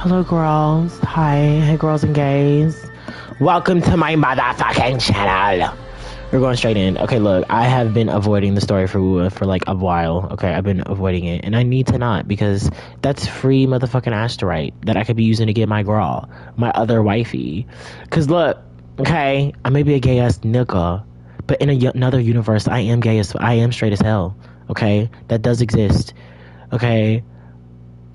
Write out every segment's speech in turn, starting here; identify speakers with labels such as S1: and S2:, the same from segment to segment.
S1: Hello, girls. Hi. Hey, girls and gays. Welcome to my motherfucking channel. We're going straight in. Okay, look, I have been avoiding the story for Wuwa for like a while. Okay, I've been avoiding it, and I need to not because that's free motherfucking asterite that I could be using to get my girl, my other wifey. Cause look, okay, I may be a gay ass nigga, but in another universe, I am straight as hell. Okay, that does exist. Okay,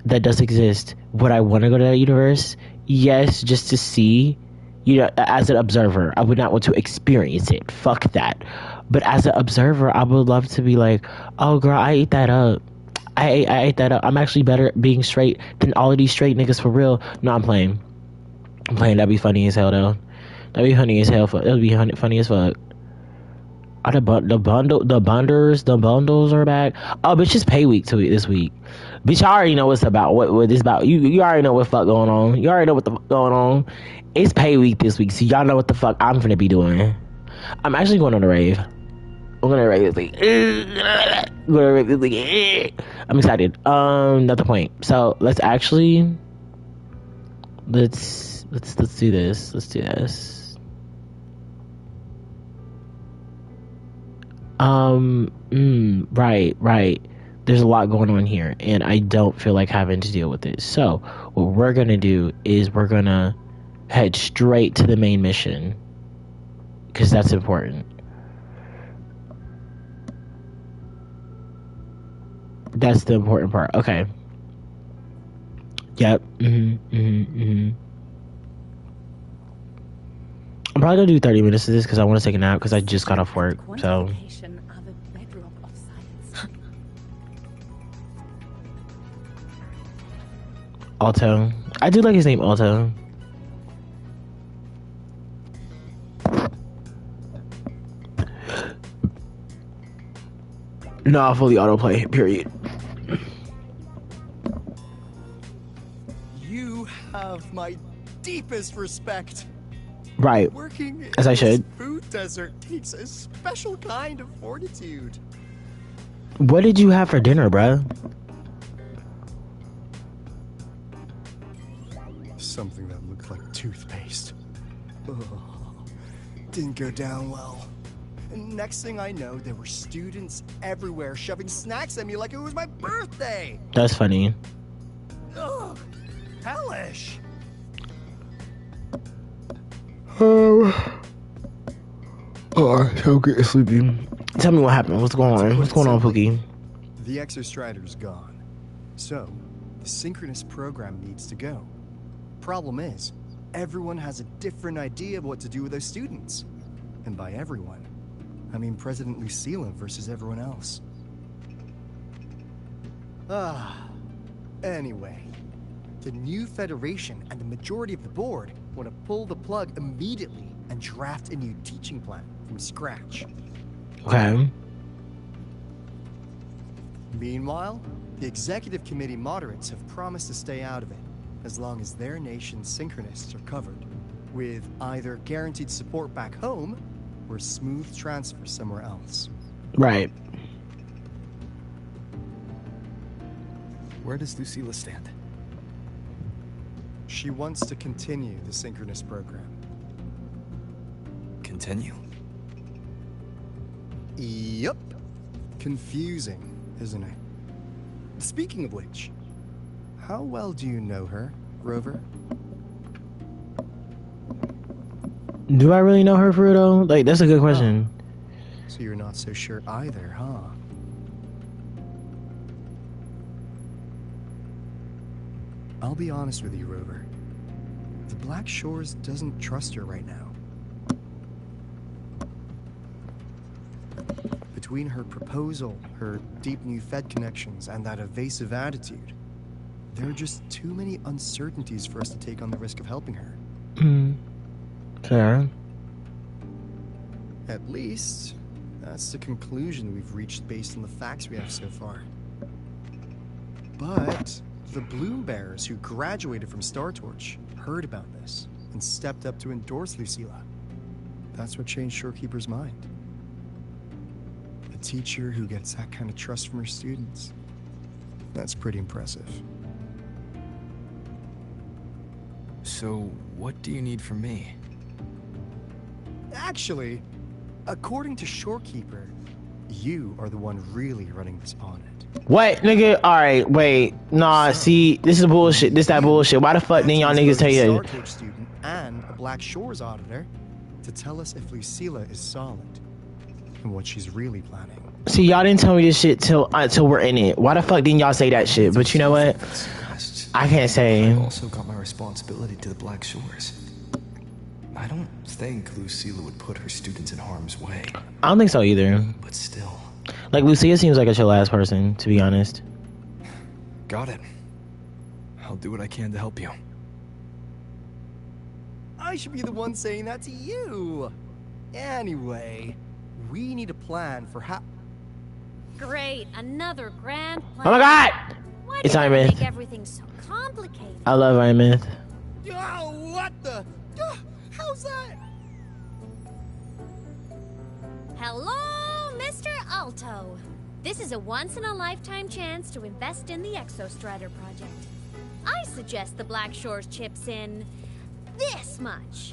S1: that does exist. Would I want to go to that universe? Yes, just to see, as an observer. I would not want to experience it. Fuck that. But as an observer, I would love to be like, oh, girl, I ate that up. I ate that up. I'm actually better at being straight than all of these straight niggas for real. No, I'm playing. I'm playing. That'd be funny as hell, though. That'd be funny as hell. That'd be funny as fuck. Are the bundles are back. Oh, bitch, just pay week to this week. Bitch, I already know what's about. What this about? You already know what fuck going on. You already know what the fuck going on. It's pay week this week, so y'all know what the fuck I'm gonna be doing. I'm actually going on a rave. I'm gonna rave this week. I'm gonna rave this week. I'm excited. Not the point. So let's actually let's do this. Let's do this. Right. There's a lot going on here, and I don't feel like having to deal with it. So, what we're gonna do is we're gonna head straight to the main mission, because that's important. That's the important part. Okay. Yep. I'm probably gonna do 30 minutes of this because I want to take a nap because I just got off work. So. Alto. I do like his name, Alto. No, I'll fully autoplay, period.
S2: You have my deepest respect.
S1: Right.
S2: Working
S1: as I
S2: in
S1: should.
S2: This food desert takes a special kind of fortitude.
S1: What did you have for dinner, bruh?
S2: Something that looked like toothpaste. Ugh. Didn't go down well. And next thing I know, there were students everywhere shoving snacks at me like it was my birthday.
S1: That's funny.
S2: Ugh. Hellish.
S1: Oh, so good sleepy. Tell me what happened. What's going on? What's going on, Pookie?
S2: The Exostrider's gone. So, the synchronous program needs to go. Problem is, everyone has a different idea of what to do with those students. And by everyone, I mean President Lucilla versus everyone else. Anyway, the new Federation and the majority of the board want to pull the plug immediately and draft a new teaching plan from scratch.
S1: Okay.
S2: Meanwhile, the executive committee moderates have promised to stay out of it, as long as their nation's synchronists are covered, with either guaranteed support back home or smooth transfer somewhere else.
S1: Right.
S3: Where does Lucilla stand?
S2: She wants to continue the synchronous program.
S3: Continue?
S2: Yup. Confusing, isn't it? Speaking of which, how well do you know her, Rover?
S1: Do I really know her for real though? Like, that's a good question.
S2: So you're not so sure either, huh? I'll be honest with you, Rover. The Black Shores doesn't trust her right now. Between her proposal, her deep new Fed connections, and that evasive attitude, there are just too many uncertainties for us to take on the risk of helping her.
S1: Okay.
S2: At least, that's the conclusion we've reached based on the facts we have so far. But the Bloom Bearers who graduated from Star Torch heard about this and stepped up to endorse Lucilla. That's what changed Shorekeeper's mind. A teacher who gets that kind of trust from her students. That's pretty impressive.
S3: So, what do you need from me?
S2: Actually, according to Shorekeeper, you are the one really running this audit.
S1: What, nigga? Alright, wait. Nah, see, this is bullshit. This that bullshit. Why the fuck didn't y'all niggas tell you?
S2: A Coach student and a Black Shores auditor to tell us if Lucilla is solid and what she's really planning.
S1: See, y'all didn't tell me this shit till we're in it. Why the fuck didn't y'all say that shit? But you know what? I can't say.
S3: I've also got my responsibility to the Black Shores. I don't think Lucilla would put her students in harm's way.
S1: I don't think so either.
S3: But still.
S1: Like, Lucia seems like a chill ass person, to be honest.
S3: Got it. I'll do what I can to help you.
S2: I should be the one saying that to you. Anyway, we need a plan for how...
S4: Great, another grand plan.
S1: Oh my god!
S4: Why
S1: It's
S4: do you
S1: Iron Myth.
S4: make everything so complicated?
S1: I love Iron Myth.
S2: Oh, what the... how's that?
S4: Hello, Mr. Alto. This is a once-in-a-lifetime chance to invest in the Exostrider project. I suggest the Black Shores chips in this much.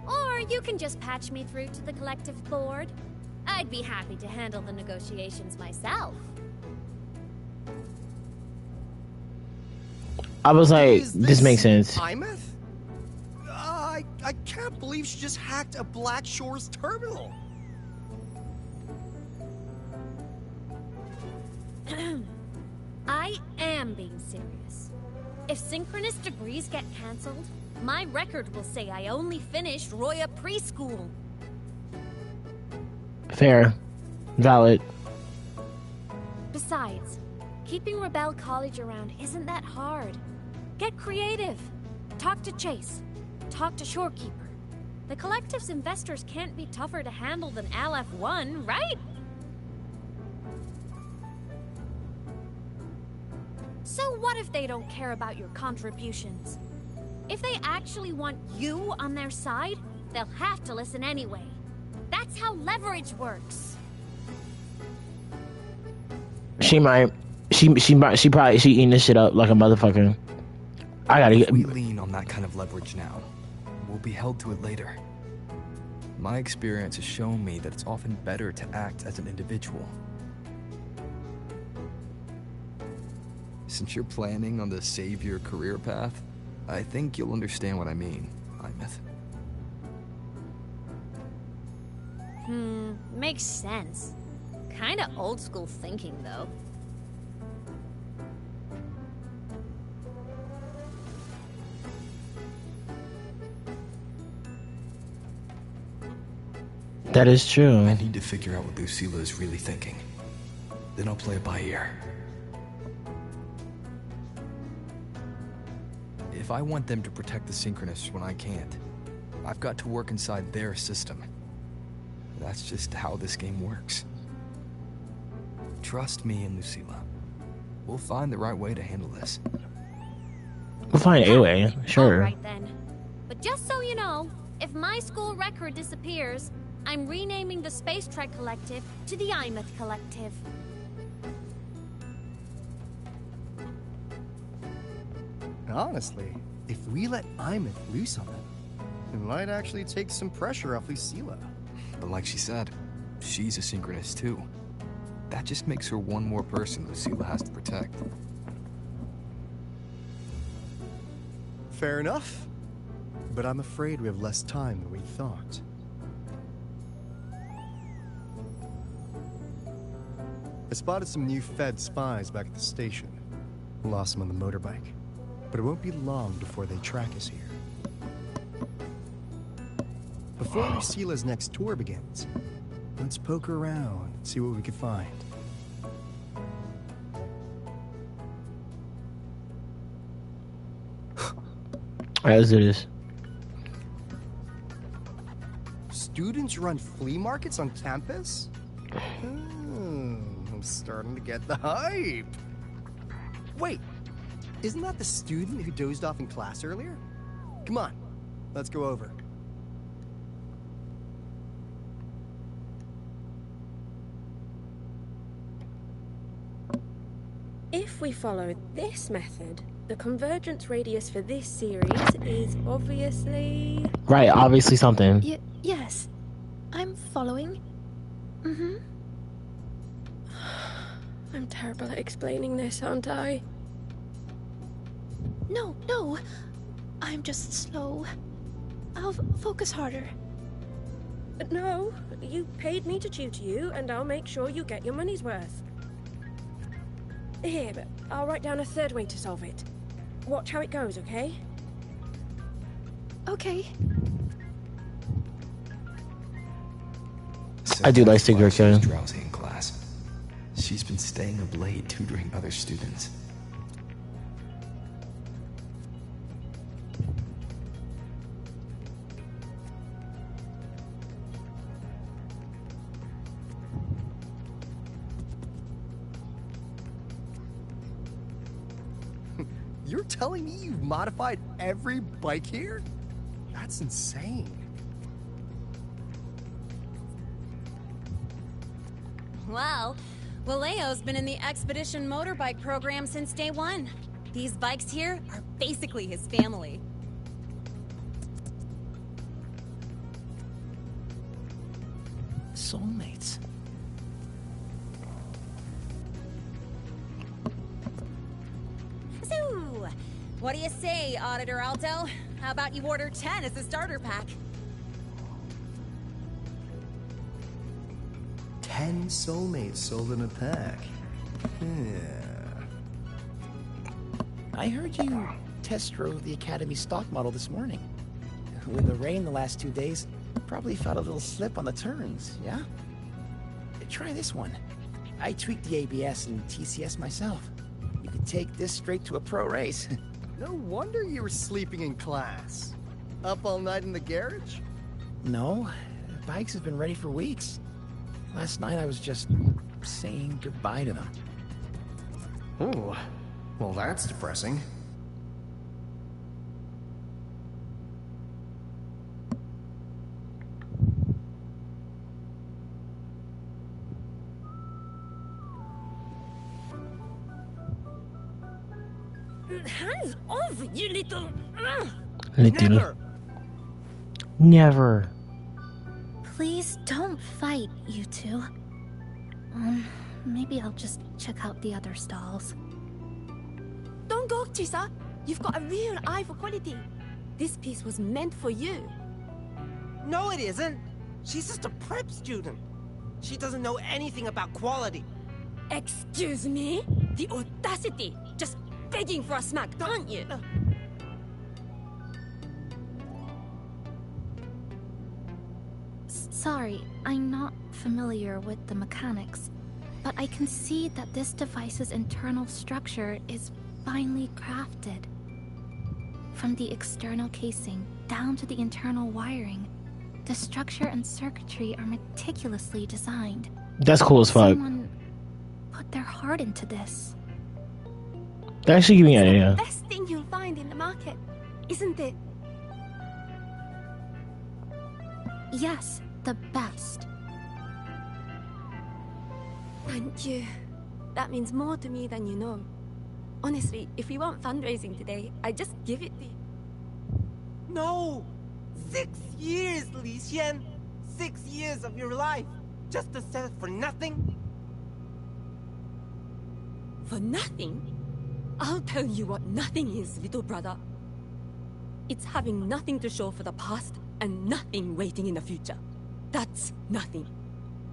S4: Or you can just patch me through to the collective board. I'd be happy to handle the negotiations myself.
S1: I was like, this makes sense.
S2: Imeth? I can't believe she just hacked a Black Shores terminal.
S4: I am being serious. If synchronous degrees get cancelled, my record will say I only finished Roya preschool.
S1: Fair. Valid.
S4: Besides, keeping Rebel College around isn't that hard. Get creative. Talk to Chase. Talk to Shorekeeper. The collective's investors can't be tougher to handle than LF1, right? So what if they don't care about your contributions? If they actually want you on their side, they'll have to listen anyway. That's how leverage works.
S1: She might. She eating this shit up like a motherfucker. I gotta
S3: If
S1: get.
S3: we lean on that kind of leverage now, we'll be held to it later. My experience has shown me that it's often better to act as an individual. Since you're planning on the savior career path, I think you'll understand what I mean, Imeth.
S4: Makes sense. Kinda old school thinking, though.
S1: That is true.
S3: I need to figure out what Lucilla is really thinking. Then I'll play it by ear. If I want them to protect the Synchronists when I can't, I've got to work inside their system. That's just how this game works. Trust me and Lucilla. We'll find the right way to handle this.
S1: We'll find a way, sure.
S4: Alright then. But just so you know, if my school record disappears, I'm renaming the Space Trek Collective to the Imeth Collective.
S2: Honestly, if we let Imeth loose on them, it might actually take some pressure off Lucilla.
S3: But like she said, she's a Synchronist too. That just makes her one more person Lucilla has to protect.
S2: Fair enough. But I'm afraid we have less time than we thought. I spotted some new Fed spies back at the station. Lost them on the motorbike. But it won't be long before they track us here. Before Lucilla's next tour begins, let's poke around and see what we can find.
S1: Alright, let's do this.
S2: Students run flea markets on campus? I'm starting to get the hype. Wait, isn't that the student who dozed off in class earlier? Come on, let's go over.
S5: If we follow this method, the convergence radius for this series is obviously...
S1: Right, obviously something.
S6: Yes. I'm following. Mm-hmm.
S5: I'm terrible at explaining this, aren't I?
S6: No. I'm just slow. I'll focus harder.
S5: No, you paid me to tutor you, and I'll make sure you get your money's worth. Here, but I'll write down a third way to solve it. Watch how it goes, okay?
S6: Okay.
S1: I do like cigarette
S3: She was
S1: code.
S3: drowsy in class. She's been staying up late tutoring other students.
S2: You're telling me you've modified every bike here? That's insane.
S7: Wow. Valeo's been in the Expedition motorbike program since day one. These bikes here are basically his family.
S8: Soulmates.
S7: So, what do you say, Auditor Alto? How about you order 10 as a starter pack?
S2: 10 soulmates sold in a pack.
S8: I heard you test drove the Academy stock model this morning. With the rain the last 2 days, probably felt a little slip on the turns, yeah? Try this one. I tweaked the ABS and TCS myself. You could take this straight to a pro race.
S2: No wonder you were sleeping in class. Up all night in the garage?
S8: No, bikes have been ready for weeks. Last night I was just saying goodbye to them.
S2: Oh, well that's depressing.
S5: Hands off, you little...
S1: Little. Never.
S6: Please don't fight, you two. Maybe I'll just check out the other stalls.
S9: Don't go, Chisa. You've got a real eye for quality. This piece was meant for you.
S10: No, it isn't. She's just a prep student. She doesn't know anything about quality.
S9: Excuse me? The audacity! Just begging for a smack, aren't you?
S6: Sorry, I'm not familiar with the mechanics, but I can see that this device's internal structure is finely crafted. From the external casing down to the internal wiring, the structure and circuitry are meticulously designed.
S1: That's cool as fuck.
S6: Someone put their heart into this.
S1: That actually give me an idea.
S9: Best thing you'll find in the market, isn't it?
S6: Yes, the best.
S9: Thank you. That means more to me than you know. Honestly, if we want fundraising today, I'd just give it to you.
S10: No! 6 years, Li Xian! 6 years of your life! Just to sell it for nothing?
S9: For nothing? I'll tell you what nothing is, little brother. It's having nothing to show for the past and nothing waiting in the future. That's nothing.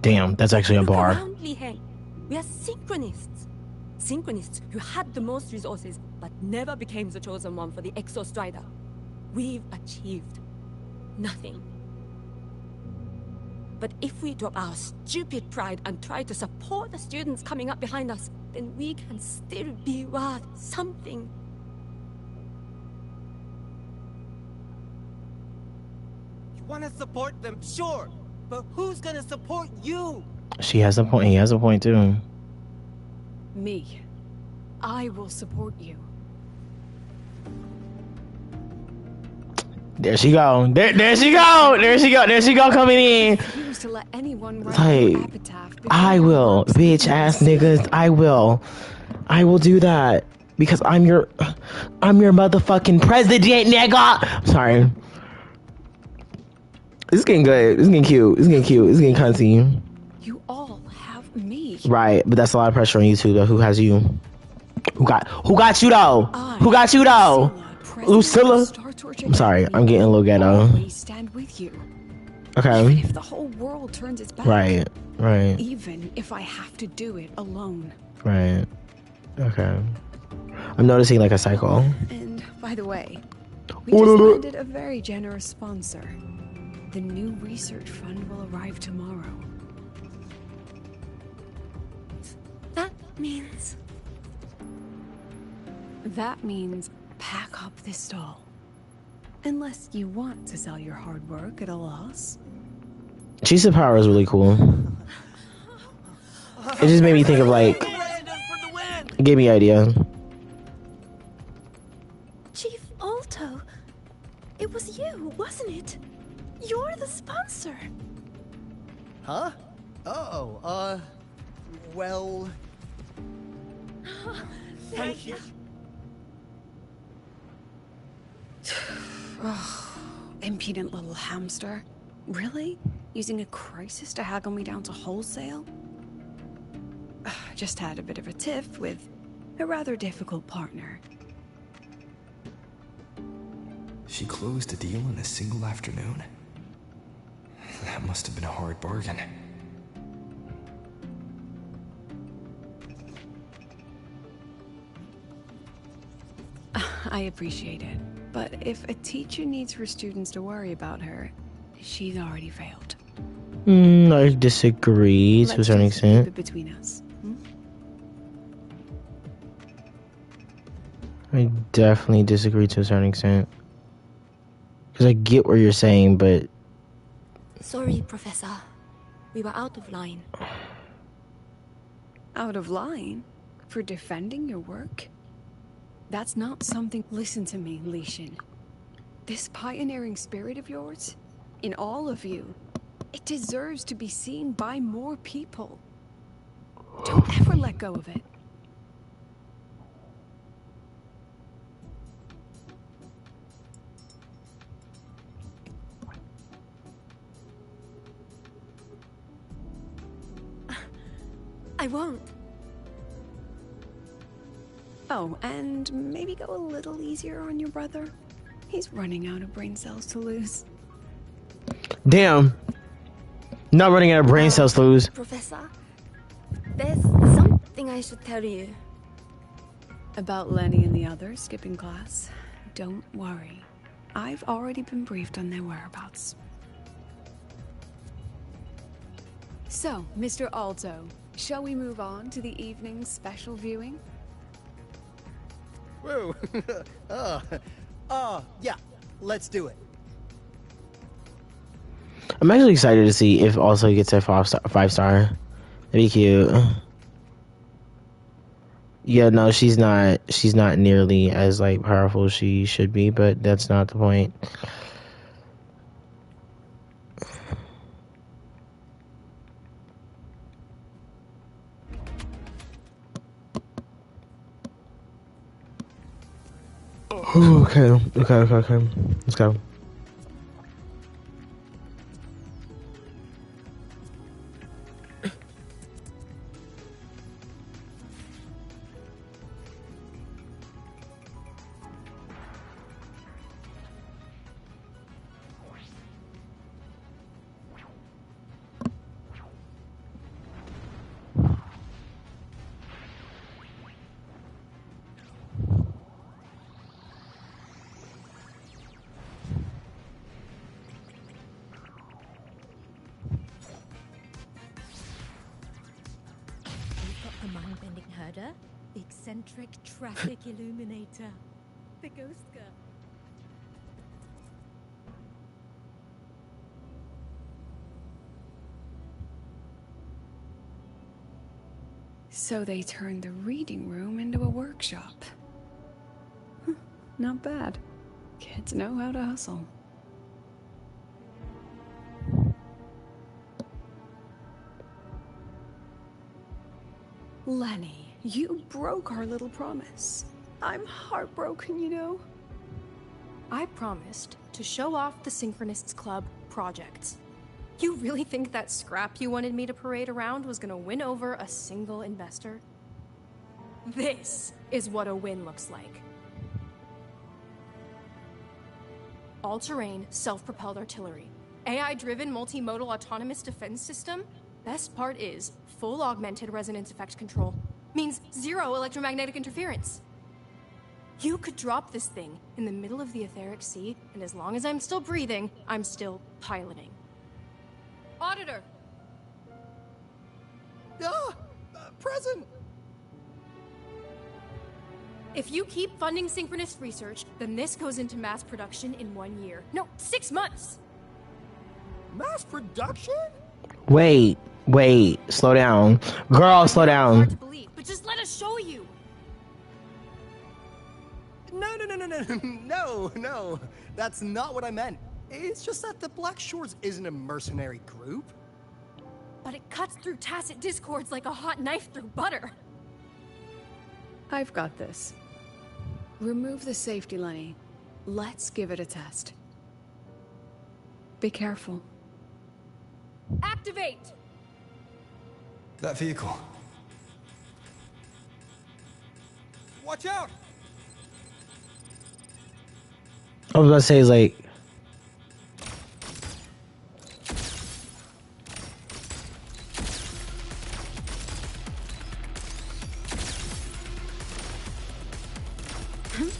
S1: Damn, that's actually a
S9: Look
S1: bar.
S9: around, Li Heng. We are synchronists. Synchronists who had the most resources but never became the chosen one for the Exo Strider. We've achieved nothing. But if we drop our stupid pride and try to support the students coming up behind us, then we can still be worth something.
S10: You want to support them, sure. But who's gonna support you?
S1: She has a point. He has a point too.
S9: Me. I will support you.
S1: There she go. There she go. There she go. There she go coming in.
S9: Refuse to let anyone write
S1: Like,
S9: your epitaph before
S1: I
S9: you
S1: will,
S9: once
S1: bitch ass niggas. I will. I will do that because I'm your motherfucking president, nigga. Sorry. This is getting good. This is getting cute. This is getting cute. This is getting cunty.
S11: You all have me.
S1: Right, but that's a lot of pressure on you too, though. Who has you? Who got you though? Who got you though? Lucilla? I'm sorry, I'm getting a little ghetto.
S11: Always stand with you.
S1: Okay.
S11: Even if the whole world turns its back.
S1: Right.
S11: Even if I have to do it alone.
S1: Right. Okay. I'm noticing like a cycle.
S11: And by the way, we just landed a very generous sponsor. The new research fund will arrive tomorrow.
S4: That means...
S11: That means pack up this stall. Unless you want to sell your hard work at a loss.
S1: Cheetah Power is really cool. It just made me think of like... It gave me an idea.
S6: Chief Alto, it was you, wasn't it? You're the sponsor.
S2: Huh? Oh, well...
S4: Thank you.
S11: Impudent little hamster. Really? Using a crisis to haggle me down to wholesale? Just had a bit of a tiff with a rather difficult partner.
S3: She closed a deal in a single afternoon? That must have been a hard bargain.
S11: I appreciate it, but if a teacher needs her students to worry about her, she's already failed.
S1: I disagree to a certain
S11: Let's just keep
S1: extent.
S11: it between us.
S1: I definitely disagree to a certain extent. Because I get what you're saying, but...
S4: Sorry, Professor. We were out of line.
S11: Out of line? For defending your work? That's not something... Listen to me, Li Xin. This pioneering spirit of yours, in all of you, it deserves to be seen by more people. Don't ever let go of it.
S4: I won't.
S11: Oh, and maybe go a little easier on your brother. He's running out of brain cells to lose.
S1: Damn. Not running out of brain cells to lose.
S4: Professor, there's something I should tell you.
S11: About Lenny and the others skipping class? Don't worry. I've already been briefed on their whereabouts. So, Mr. Alto, shall we move on to the evening's special viewing?
S2: Whoa. Yeah. Let's do it.
S1: I'm actually excited to see if also gets a 5-star. That'd be cute. Yeah, no, she's not nearly as like powerful as she should be, but that's not the point. Okay. Let's go.
S12: We've got the mind-bending herder, the eccentric traffic illuminator, the ghost girl.
S11: So they turned the reading room into a workshop. Not bad. Kids know how to hustle. Lenny, You broke our little promise. I'm heartbroken, you know.
S13: I promised to show off the Synchronists Club projects. You really think that scrap you wanted me to parade around was gonna win over a single investor? This is what a win looks like. All-terrain, self-propelled artillery. AI-driven multimodal autonomous defense system. Best part is, full augmented resonance effect control. Means zero electromagnetic interference. You could drop this thing in the middle of the etheric sea, and as long as I'm still breathing, I'm still piloting. Auditor!
S2: Present!
S13: If you keep funding synchronous research, then this goes into mass production in 1 year. No, 6 months!
S2: Mass production?
S1: Wait, slow down. Girl, slow down.
S13: Hard to believe, but just let us show you!
S2: No. That's not what I meant. It's just that the Black Shores isn't a mercenary group.
S13: But it cuts through tacit discords like a hot knife through butter.
S11: I've got this. Remove the safety, Lenny. Let's give it a test. Be careful.
S13: Activate!
S3: That vehicle.
S10: Watch out!
S1: I was about to say, is like...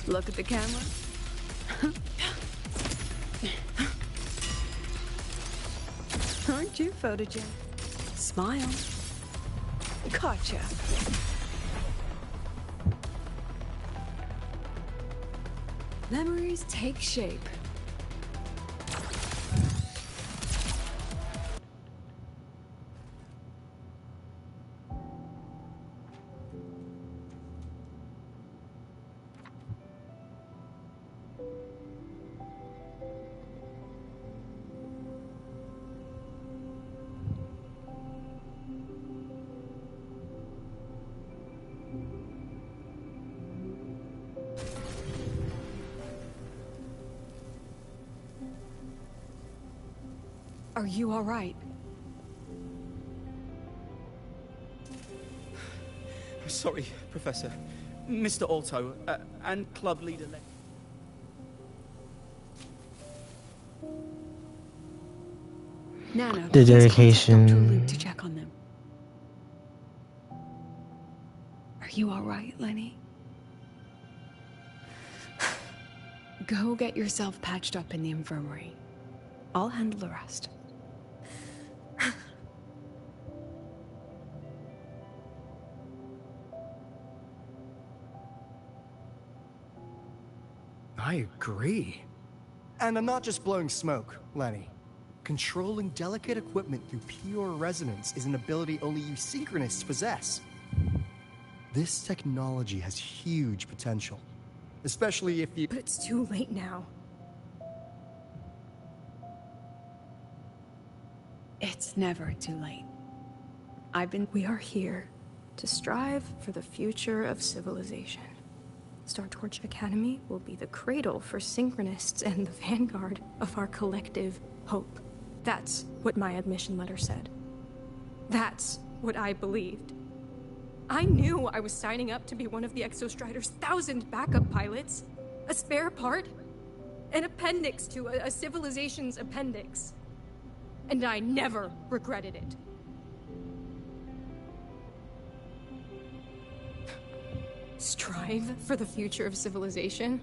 S11: Look at the camera. Aren't you photogenic? Smile. Gotcha. Memories take shape. Are you all right?
S14: Sorry, Professor. Mr. Alto, and club leader...
S11: Nano,
S1: The dedication.
S11: Dr. Luke to check on them. Are you all right, Lenny? Go get yourself patched up in the infirmary. I'll handle the rest.
S2: I agree. And I'm not just blowing smoke, Lenny. Controlling delicate equipment through pure resonance is an ability only you Synchronists possess. This technology has huge potential, especially if you—
S13: But it's too late now.
S11: It's never too late.
S13: We are here to strive for the future of civilization. Startorch Academy will be the cradle for Synchronists and the vanguard of our collective hope. That's what my admission letter said. That's what I believed. I knew I was signing up to be one of the Exostrider's 1,000 backup pilots. A spare part. An appendix to a civilization's appendix. And I never regretted it. Strive for the future of civilization?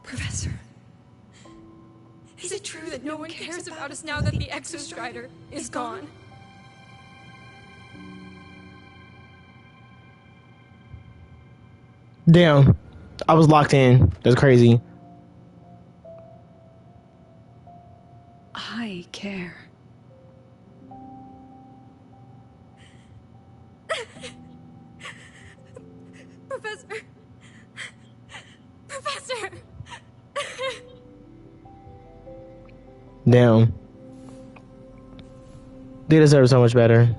S11: Professor,
S13: Is it true that no one cares about us now that the Exostrider is gone?
S1: Damn. I was locked in. That's crazy.
S11: I care.
S7: Professor! Professor!
S1: Damn. They deserve so much better.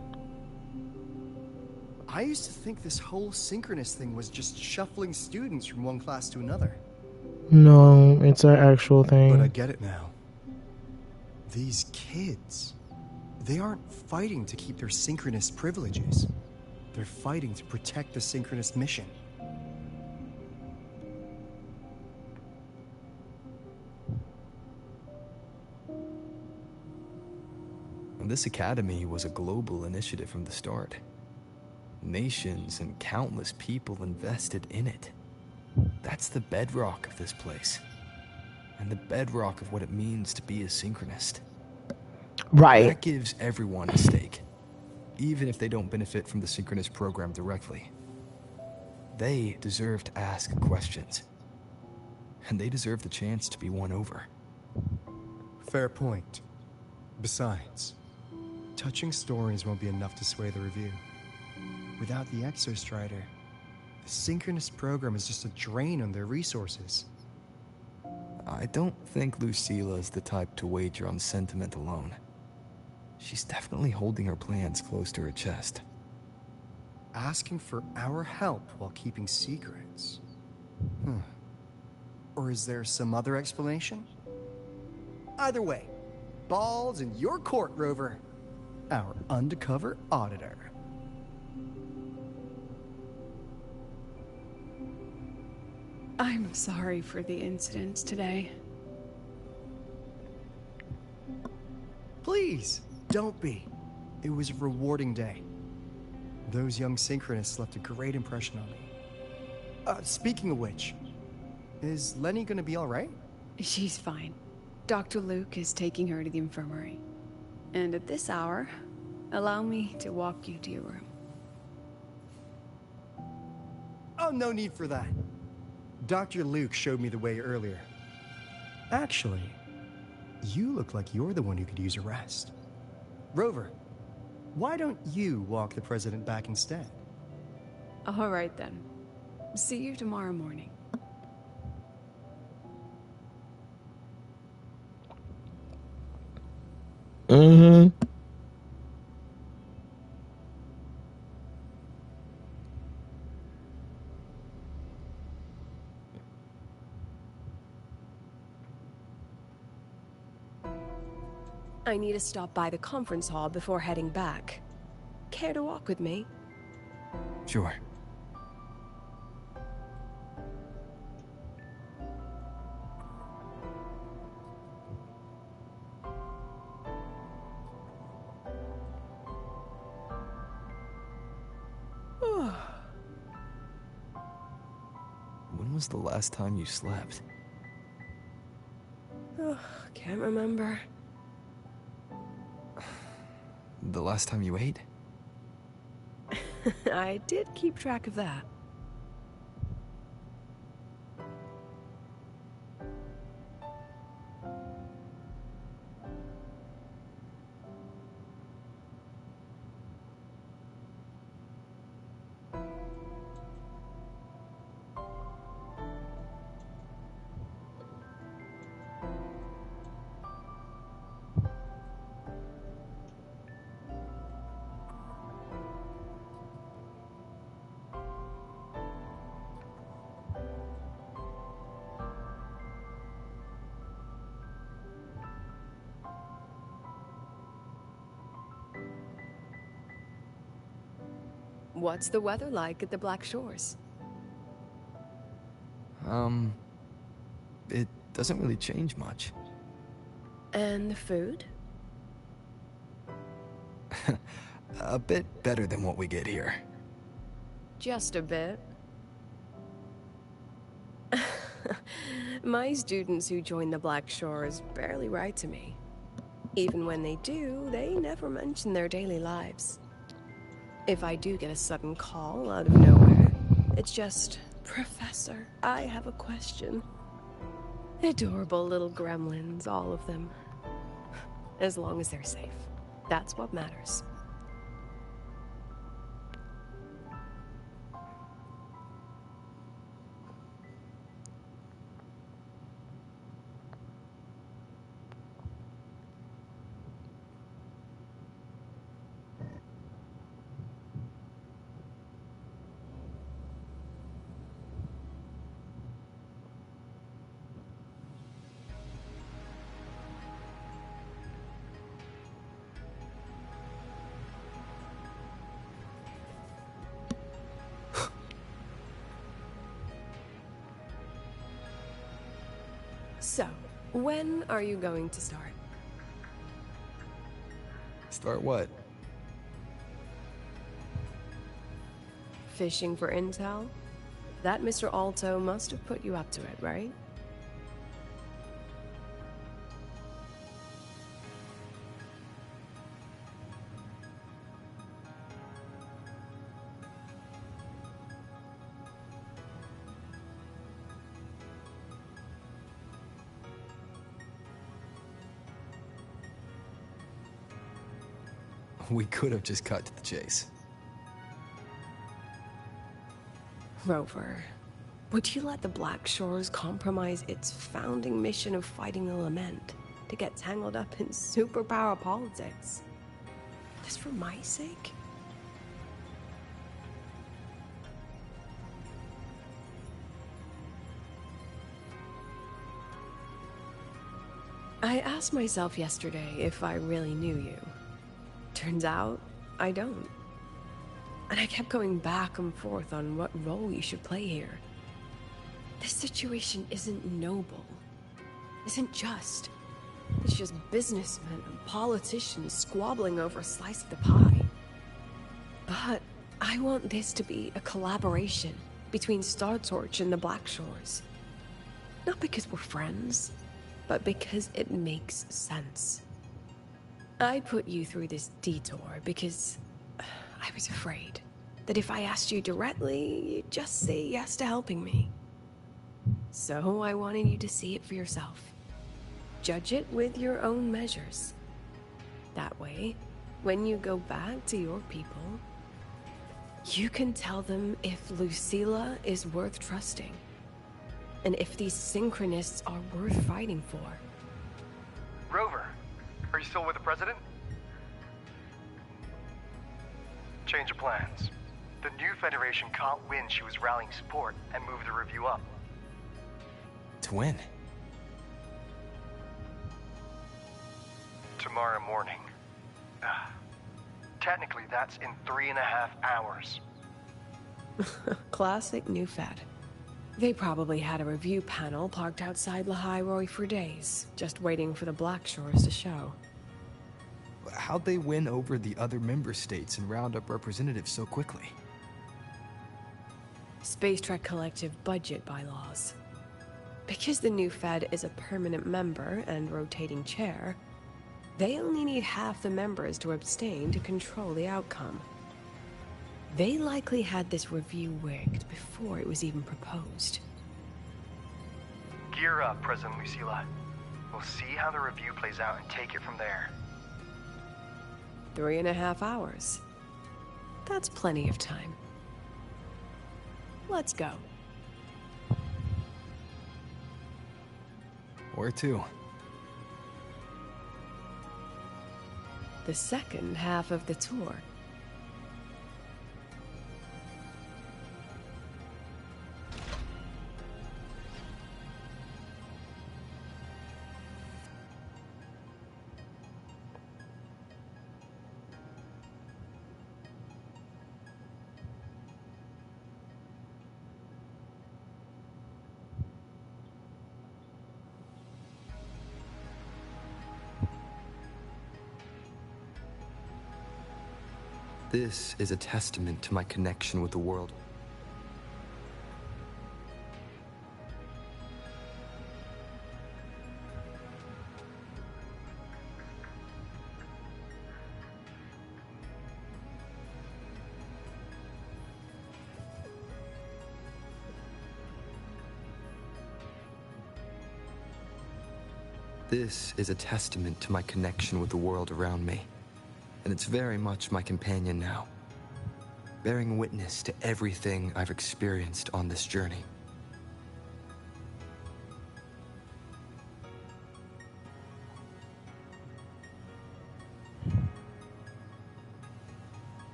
S2: I used to think this whole synchronous thing was just shuffling students from one class to another.
S1: No, it's an actual thing.
S2: But I get it now. These kids, they aren't fighting to keep their synchronous privileges. They're fighting to protect the synchronous mission.
S3: This academy was a global initiative from the start. Nations and countless people invested in it. That's the bedrock of this place. And the bedrock of what it means to be a synchronist.
S1: Right.
S3: That gives everyone a stake, even if they don't benefit from the synchronous program directly. They deserve to ask questions. And they deserve the chance to be won over.
S2: Fair point. Besides, touching stories won't be enough to sway the review. Without the Exostrider, the synchronous program is just a drain on their resources.
S3: I don't think Lucilla is the type to wager on sentiment alone. She's definitely holding her plans close to her chest.
S2: Asking for our help while keeping secrets. Or is there some other explanation? Either way, ball's in your court, Rover. Our undercover auditor.
S11: I'm sorry for the incidents today.
S2: Please, don't be. It was a rewarding day. Those young synchronists left a great impression on me. Speaking of which, is Lenny gonna be alright?
S11: She's fine. Dr. Luke is taking her to the infirmary. And at this hour, allow me to walk you to your room.
S2: Oh, no need for that. Dr. Luke showed me the way earlier. Actually, you look like you're the one who could use a rest. Rover, why don't you walk the president back instead?
S11: All right then. See you tomorrow morning.
S1: Mm-hmm.
S5: I need to stop by the conference hall before heading back. Care to walk with me?
S3: Sure. When was the last time you slept?
S5: Can't remember.
S3: The last time you ate?
S5: I did keep track of that. What's the weather like at the Black Shores?
S3: It doesn't really change much.
S5: And the food?
S3: A bit better than what we get here.
S5: Just a bit. My students who join the Black Shores barely write to me. Even when they do, they never mention their daily lives. If I do get a sudden call out of nowhere, it's just,
S13: Professor, I have a question. Adorable little gremlins, all of them. As long as they're safe. That's what matters. So, when are you going to start?
S3: Start what?
S13: Fishing for intel? That Mr. Alto must have put you up to it, right?
S3: We could have just cut to the chase.
S13: Rover, would you let the Black Shores compromise its founding mission of fighting the Lament to get tangled up in superpower politics? Just for my sake? I asked myself yesterday if I really knew you. Turns out, I don't. And I kept going back and forth on what role you should play here. This situation isn't noble, isn't just. It's just businessmen and politicians squabbling over a slice of the pie. But I want this to be a collaboration between Star Torch and the Black Shores. Not because we're friends, but because it makes sense. I put you through this detour because I was afraid that if I asked you directly, you'd just say yes to helping me. So I wanted you to see it for yourself. Judge it with your own measures. That way, when you go back to your people, you can tell them if Lucilla is worth trusting, and if these synchronists are worth fighting for.
S2: Rover, are you still with the President? Change of plans. The new Federation caught wind she was rallying support and moved the review up.
S3: To when?
S2: Tomorrow morning. Technically, that's in 3.5 hours.
S13: Classic New Fed. They probably had a review panel parked outside Lahai for days, just waiting for the Black Shores to show.
S3: How'd they win over the other member states and round up representatives so quickly?
S13: Space Trek Collective budget bylaws. Because the new Fed is a permanent member and rotating chair, they only need half the members to abstain to control the outcome. They likely had this review rigged before it was even proposed.
S2: Gear up, President Lucilla. We'll see how the review plays out and take it from there.
S13: 3.5 hours. That's plenty of time. Let's go.
S3: Where to?
S13: The second half of the tour.
S3: This is a testament to my connection with the world. This is a testament to my connection with the world around me, and it's very much my companion now, bearing witness to everything I've experienced on this journey.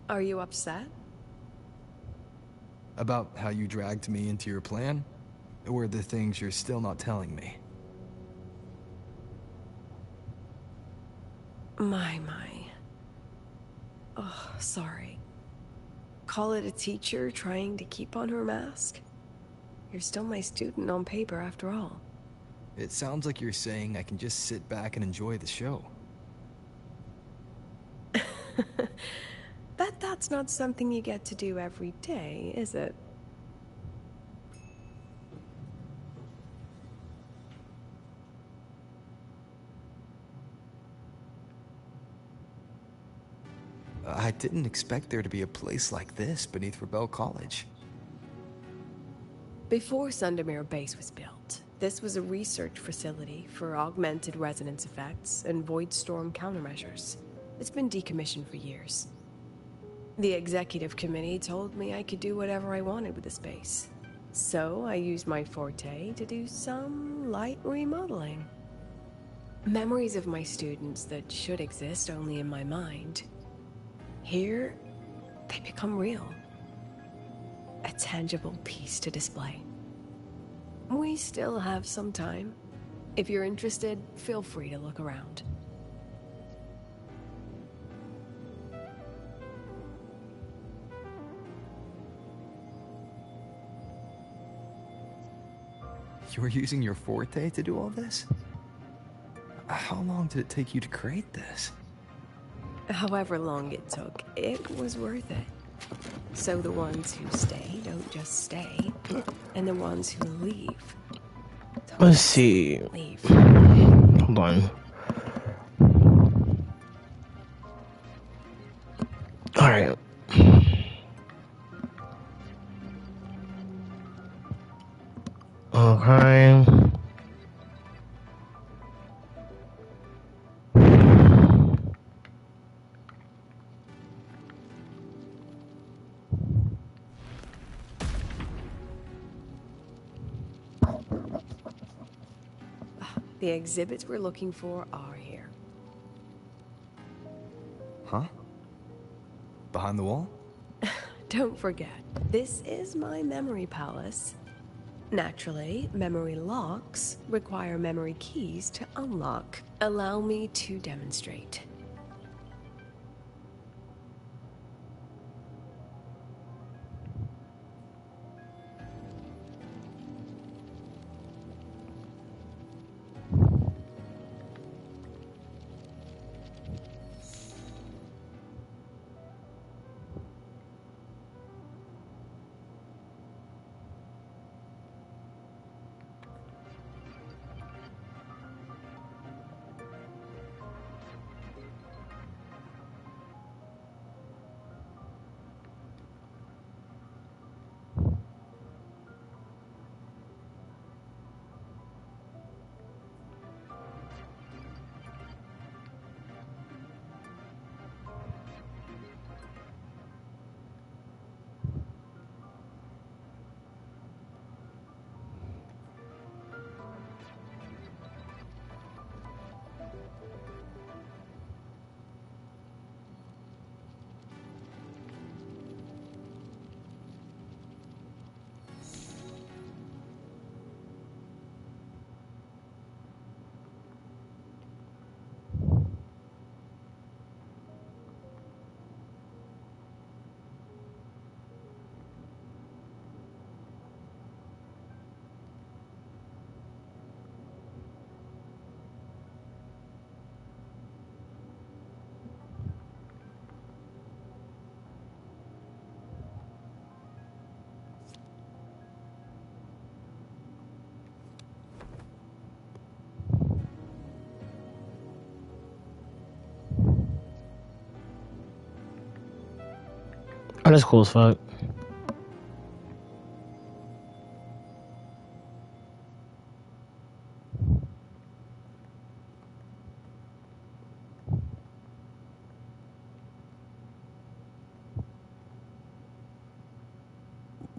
S13: Are you upset?
S3: About how you dragged me into your plan? Or the things you're still not telling me?
S13: My. Oh, sorry. Call it a teacher trying to keep on her mask? You're still my student on paper after all.
S3: It sounds like you're saying I can just sit back and enjoy the show.
S13: Bet that's not something you get to do every day, is it?
S3: I didn't expect there to be a place like this beneath Rebel College.
S13: Before Sundermere Base was built, this was a research facility for augmented resonance effects and void storm countermeasures. It's been decommissioned for years. The executive committee told me I could do whatever I wanted with the space. So I used my forte to do some light remodeling. Memories of my students that should exist only in my mind. Here, they become real. A tangible piece to display. We still have some time. If you're interested, feel free to look around.
S3: You're using your forte to do all this? How long did it take you to create this?
S13: However long it took, it was worth it. So the ones who stay don't just stay, and the ones who leave don't
S1: Let's see.
S13: leave.
S1: Hold on. All right. Okay.
S13: The exhibits we're looking for are here.
S3: Huh? Behind the wall?
S13: Don't forget, this is my memory palace. Naturally, memory locks require memory keys to unlock. Allow me to demonstrate.
S1: Oh, that's cool as fuck.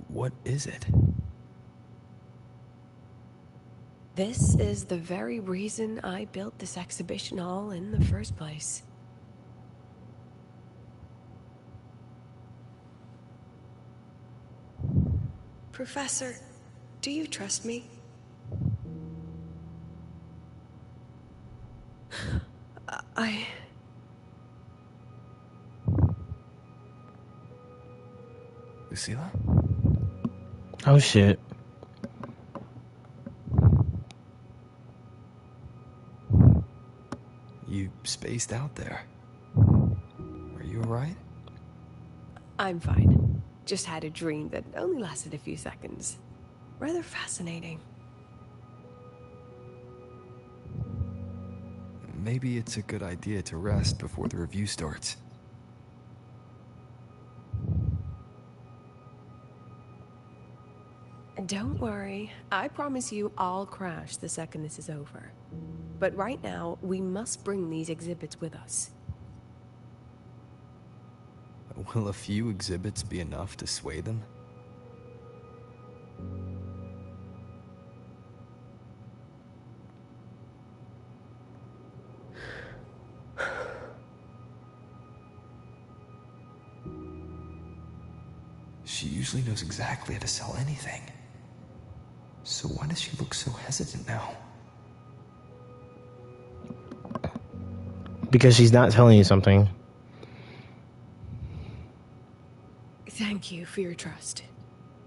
S3: What is it?
S15: This is the very reason I built this exhibition hall in the first place. Professor, do you trust me?
S3: Lucilla?
S1: Oh shit.
S3: You spaced out there. Are you alright?
S15: I'm fine. Just had a dream that only lasted a few seconds. Rather fascinating.
S3: Maybe it's a good idea to rest before the review starts.
S15: Don't worry. I promise you I'll crash the second this is over. But right now, we must bring these exhibits with us.
S3: Will a few exhibits be enough to sway them? She usually knows exactly how to sell anything. So why does she look so hesitant now?
S1: Because she's not telling you something.
S15: Thank you for your trust.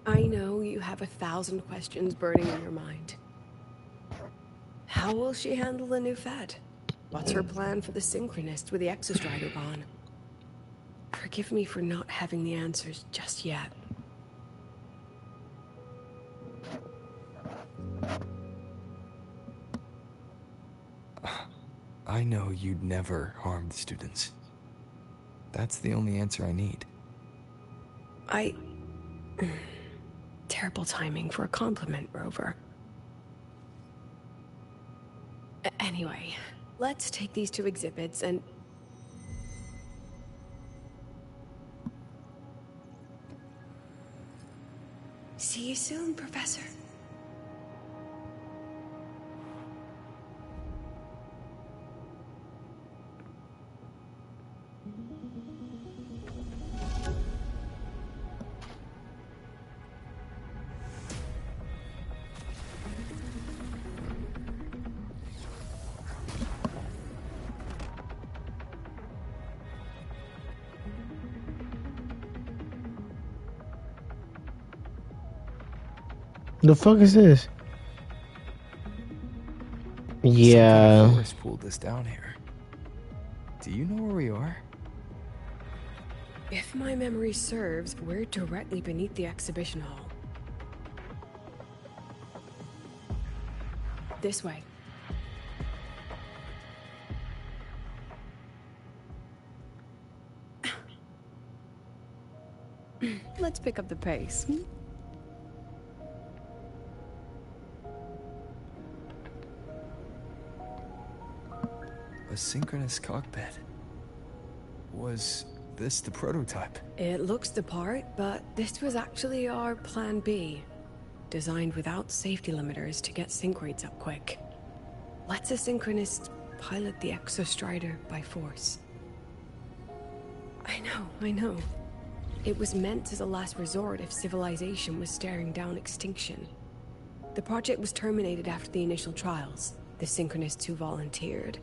S15: I know you have 1,000 questions burning in your mind. How will she handle the new Fed? What's her plan for the Synchronist with the Exostrider gone? Forgive me for not having the answers just yet.
S3: I know you'd never harm the students. That's the only answer I need.
S15: Terrible timing for a compliment, Rover. Anyway, let's take these 2 exhibits and... See you soon, Professor.
S1: The fuck is this? Yeah.
S3: Some kind of force pulled this down here. Do you know where we are?
S15: If my memory serves, we're directly beneath the exhibition hall. This way. Let's pick up the pace.
S3: A synchronous cockpit. Was this the prototype?
S15: It looks the part, but this was actually our plan B. Designed without safety limiters to get sync rates up quick. Let's a synchronist pilot the Exostrider by force. I know. It was meant as a last resort if civilization was staring down extinction. The project was terminated after the initial trials, the synchronists who volunteered.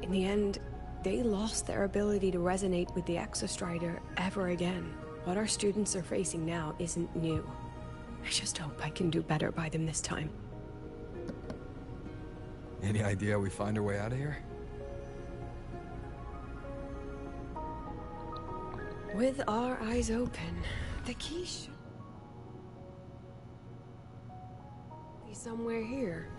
S15: In the end, they lost their ability to resonate with the Exostrider ever again. What our students are facing now isn't new. I just hope I can do better by them this time.
S3: Any idea how we find our way out of here?
S15: With our eyes open, the key should be somewhere here.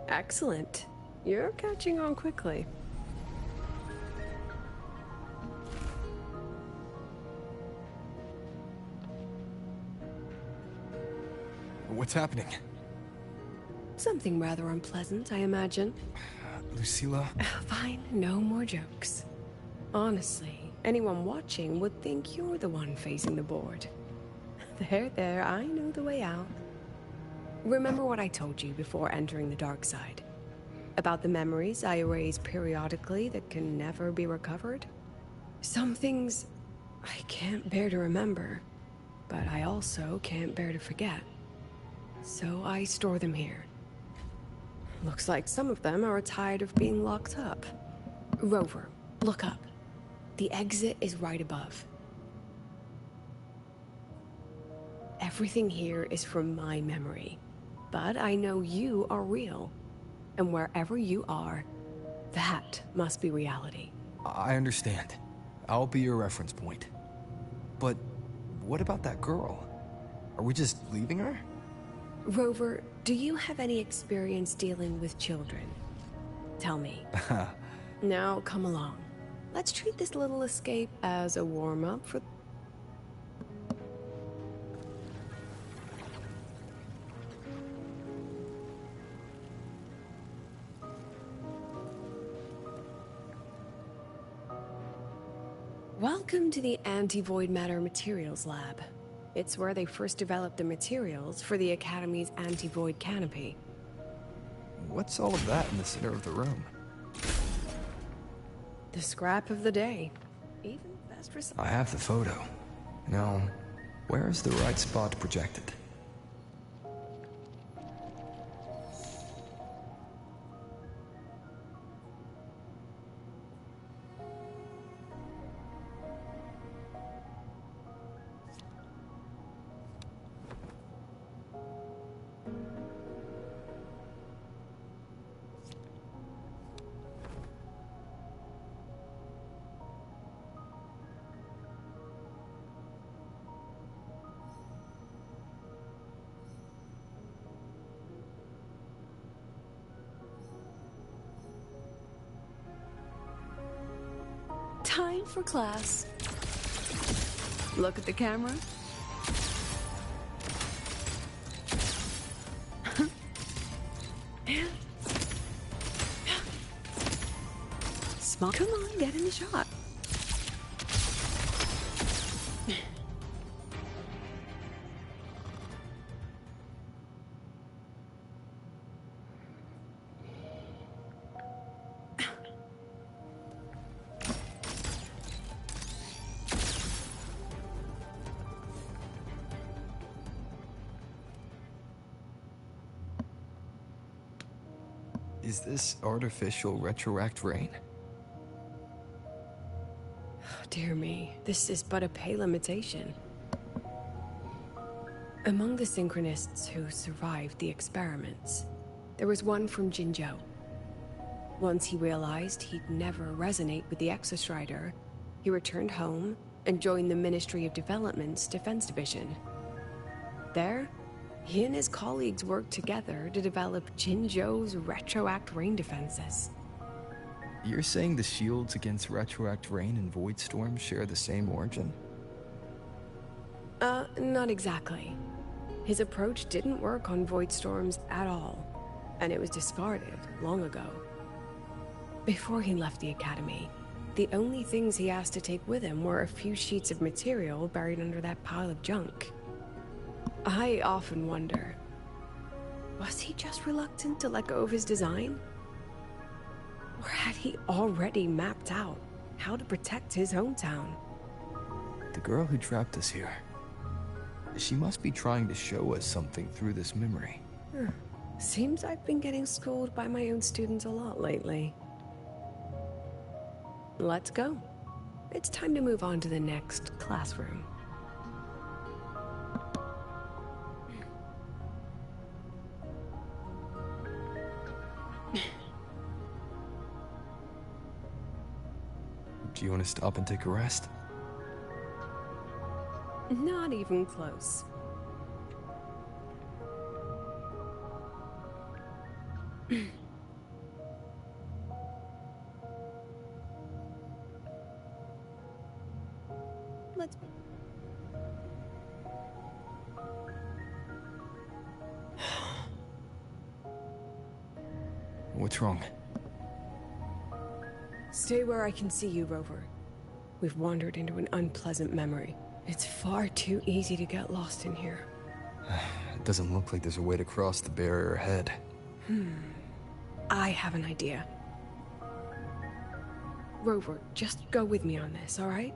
S15: Excellent. You're catching on quickly.
S3: What's happening?
S15: Something rather unpleasant, I imagine.
S3: Lucilla?
S15: Fine, no more jokes. Honestly, anyone watching would think you're the one facing the board. There, I know the way out. Remember what I told you before entering the dark side? About the memories I erase periodically that can never be recovered? Some things I can't bear to remember, but I also can't bear to forget. So I store them here. Looks like some of them are tired of being locked up. Rover, look up. The exit is right above. Everything here is from my memory, but I know you are real. And wherever you are, that must be reality.
S3: I understand. I'll be your reference point. But what about that girl? Are we just leaving her?
S15: Rover, do you have any experience dealing with children? Tell me. Now, come along. Let's treat this little escape as a warm-up for... Welcome to the Anti-Void Matter Materials Lab. It's where they first developed the materials for the Academy's anti-void canopy.
S3: What's all of that in the center of the room?
S15: The scrap of the day. Even best recycled.
S3: I have the photo. Now, where is the right spot projected?
S15: Time for class. Look at the camera. Small. Come on, get in the shot.
S3: Is this artificial retroact rain?
S15: Dear me, this is but a pale imitation. Among the synchronists who survived the experiments, there was one from Jinzhou. Once he realized he'd never resonate with the Exostrider, he returned home and joined the Ministry of Development's Defense Division. There, he and his colleagues worked together to develop Jinzhou's retroact rain defenses.
S3: You're saying the shields against retroact rain and void storms share the same origin?
S15: Not exactly. His approach didn't work on void storms at all, and it was discarded long ago. Before he left the Academy, the only things he asked to take with him were a few sheets of material buried under that pile of junk. I often wonder, was he just reluctant to let go of his design? Or had he already mapped out how to protect his hometown?
S3: The girl who trapped us here, she must be trying to show us something through this memory.
S15: Seems I've been getting schooled by my own students a lot lately. Let's go. It's time to move on to the next classroom.
S3: Do you want to stop and take a rest?
S15: Not even close.
S9: Let's...
S3: What's wrong?
S15: Stay where I can see you, Rover. We've wandered into an unpleasant memory. It's far too easy to get lost in here.
S3: It doesn't look like there's a way to cross the barrier ahead.
S15: I have an idea. Rover, just go with me on this, all right?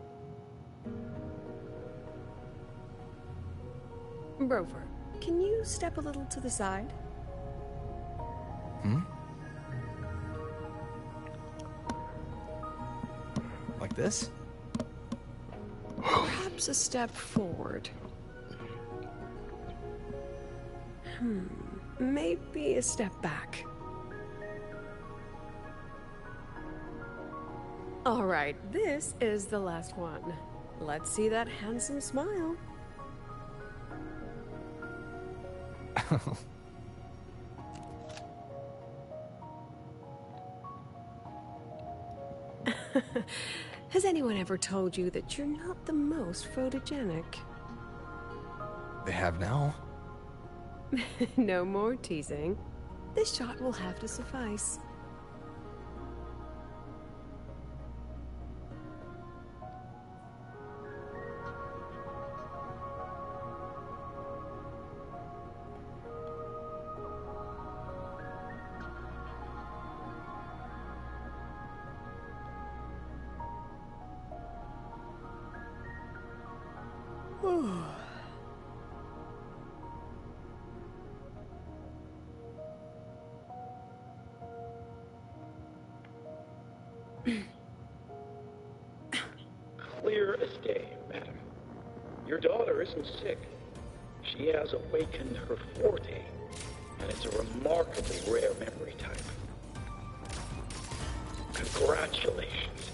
S15: Rover, can you step a little to the side?
S3: Like this?
S15: Perhaps a step forward. Maybe a step back. All right, this is the last one. Let's see that handsome smile. Has anyone ever told you that you're not the most photogenic?
S3: They have now?
S15: No more teasing. This shot will have to suffice.
S16: Clear as day, madam. Your daughter isn't sick. She has awakened her forte, and it's a remarkably rare memory type. Congratulations.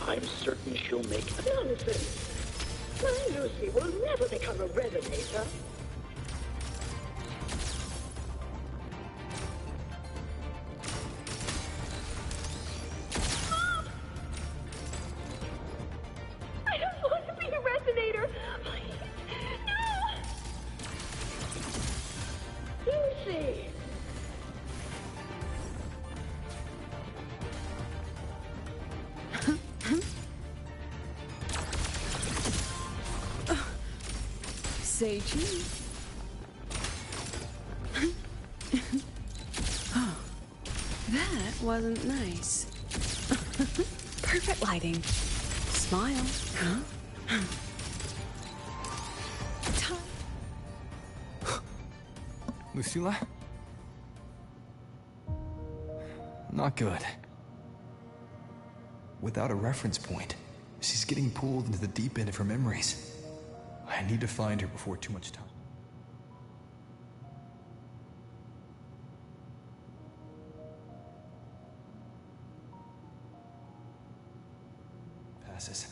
S16: I'm certain she'll make...
S17: Nonsense. My Lucy will never become a resonator. I don't want to be a resonator. Please, no. Lucy.
S15: Say cheese. Oh, that wasn't nice. Perfect lighting. Smile.
S3: Lucilla? Not good. Without a reference point, she's getting pulled into the deep end of her memories. I need to find her before too much time passes.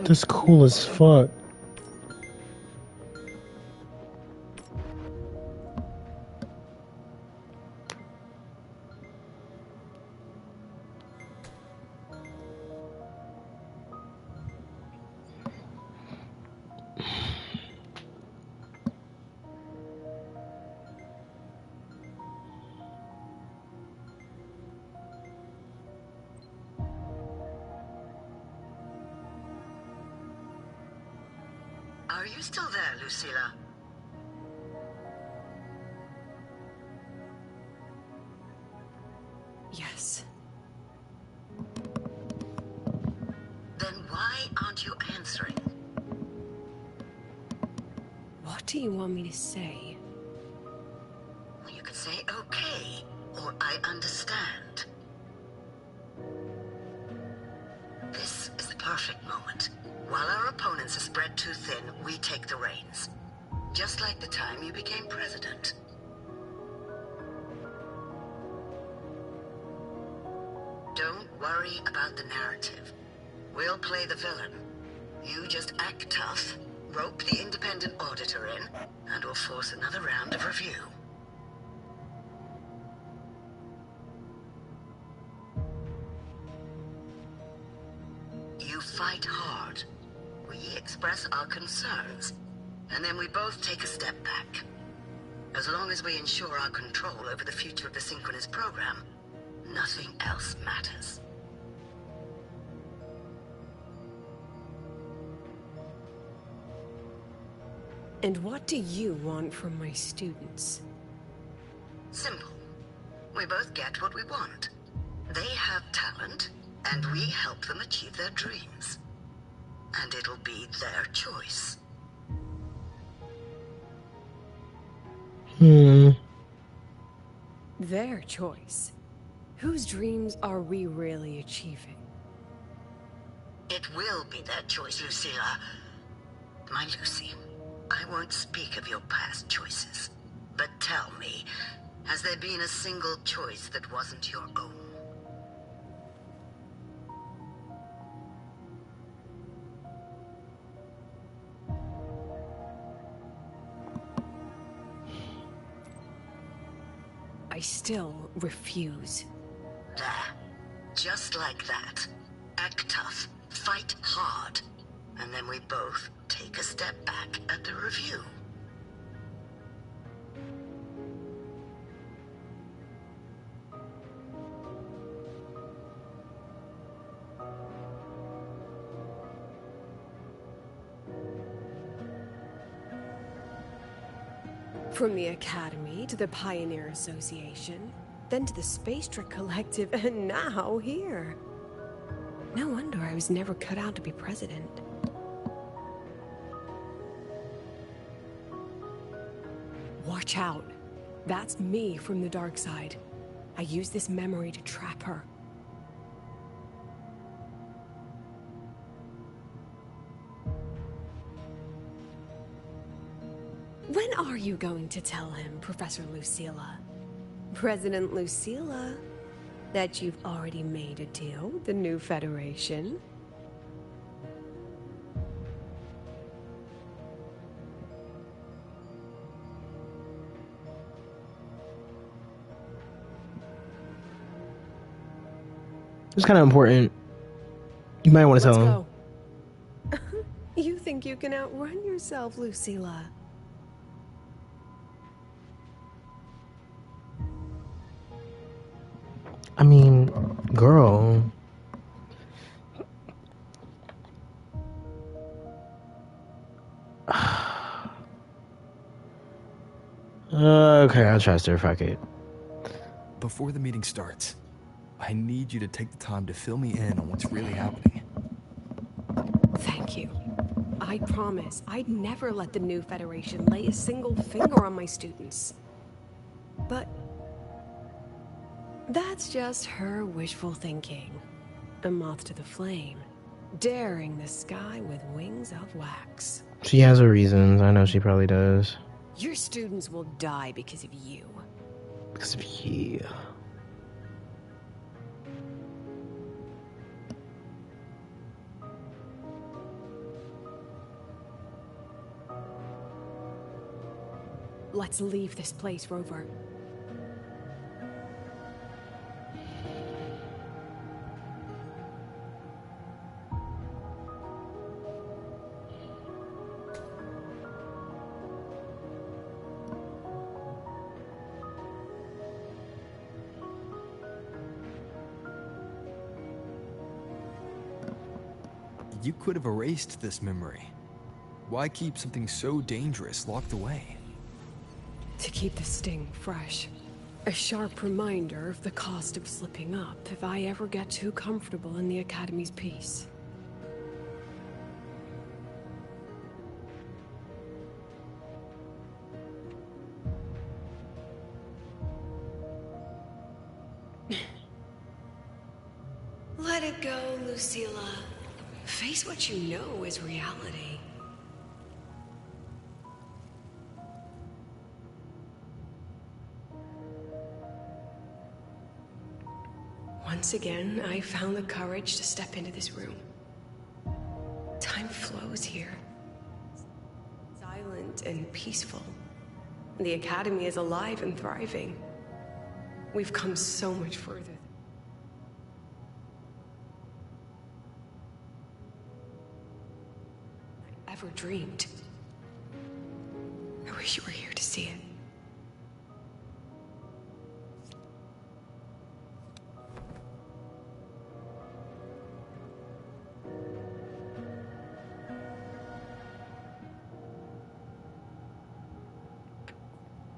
S18: This cool as fuck.
S19: you still there, Lucilla?
S15: Yes.
S19: Then why aren't you answering?
S15: What do you want me to say?
S19: You could say okay, or I understand. This is the perfect moment. While our opponents are spread too thin, we take the reins. Just like the time you became president. Don't worry about the narrative. We'll play the villain. You just act tough, rope the independent auditor in, and we'll force another round of review. You fight hard. We express our concerns, and then we both take a step back. As long as we ensure our control over the future of the Synchronous program, nothing else matters.
S15: And what do you want from my students?
S19: Simple. We both get what we want. They have talent, and we help them achieve their dreams. And it'll be their choice.
S15: Their choice? Whose dreams are we really achieving?
S19: It will be their choice, Lucilla. My Lucy, I won't speak of your past choices. But tell me, has there been a single choice that wasn't your own?
S15: I still refuse.
S19: There. Just like that. Act tough, fight hard, and then we both take a step back at the review.
S15: From the Academy to the Pioneer Association, then to the Space Trek Collective, and now here. No wonder I was never cut out to be president. Watch out. That's me from the dark side. I use this memory to trap her. When are you going to tell him, Professor Lucilla? President Lucilla, that you've already made a deal with the new Federation?
S1: It's kind of important. You might want to tell him.
S15: Go. You think you can outrun yourself, Lucilla?
S1: I mean, girl. Okay, I'll trust her. Fuck it.
S3: Before the meeting starts, I need you to take the time to fill me in on what's really happening.
S15: Thank you. I promise I'd never let the new Federation lay a single finger on my students. But that's just her wishful thinking. A moth to the flame, daring the sky with wings of wax.
S1: She has her reasons. I know she probably does.
S15: Your students will die because of you.
S1: Because of you.
S15: Let's leave this place, Rover.
S3: You could have erased this memory. Why keep something so dangerous locked away?
S15: To keep the sting fresh. A sharp reminder of the cost of slipping up if I ever get too comfortable in the Academy's peace. Let it go, Lucilla. Face what you know is reality. Once again, I found the courage to step into this room. Time flows here. Silent and peaceful. The Academy is alive and thriving. We've come so much further than I ever dreamed. I wish you were here to see it.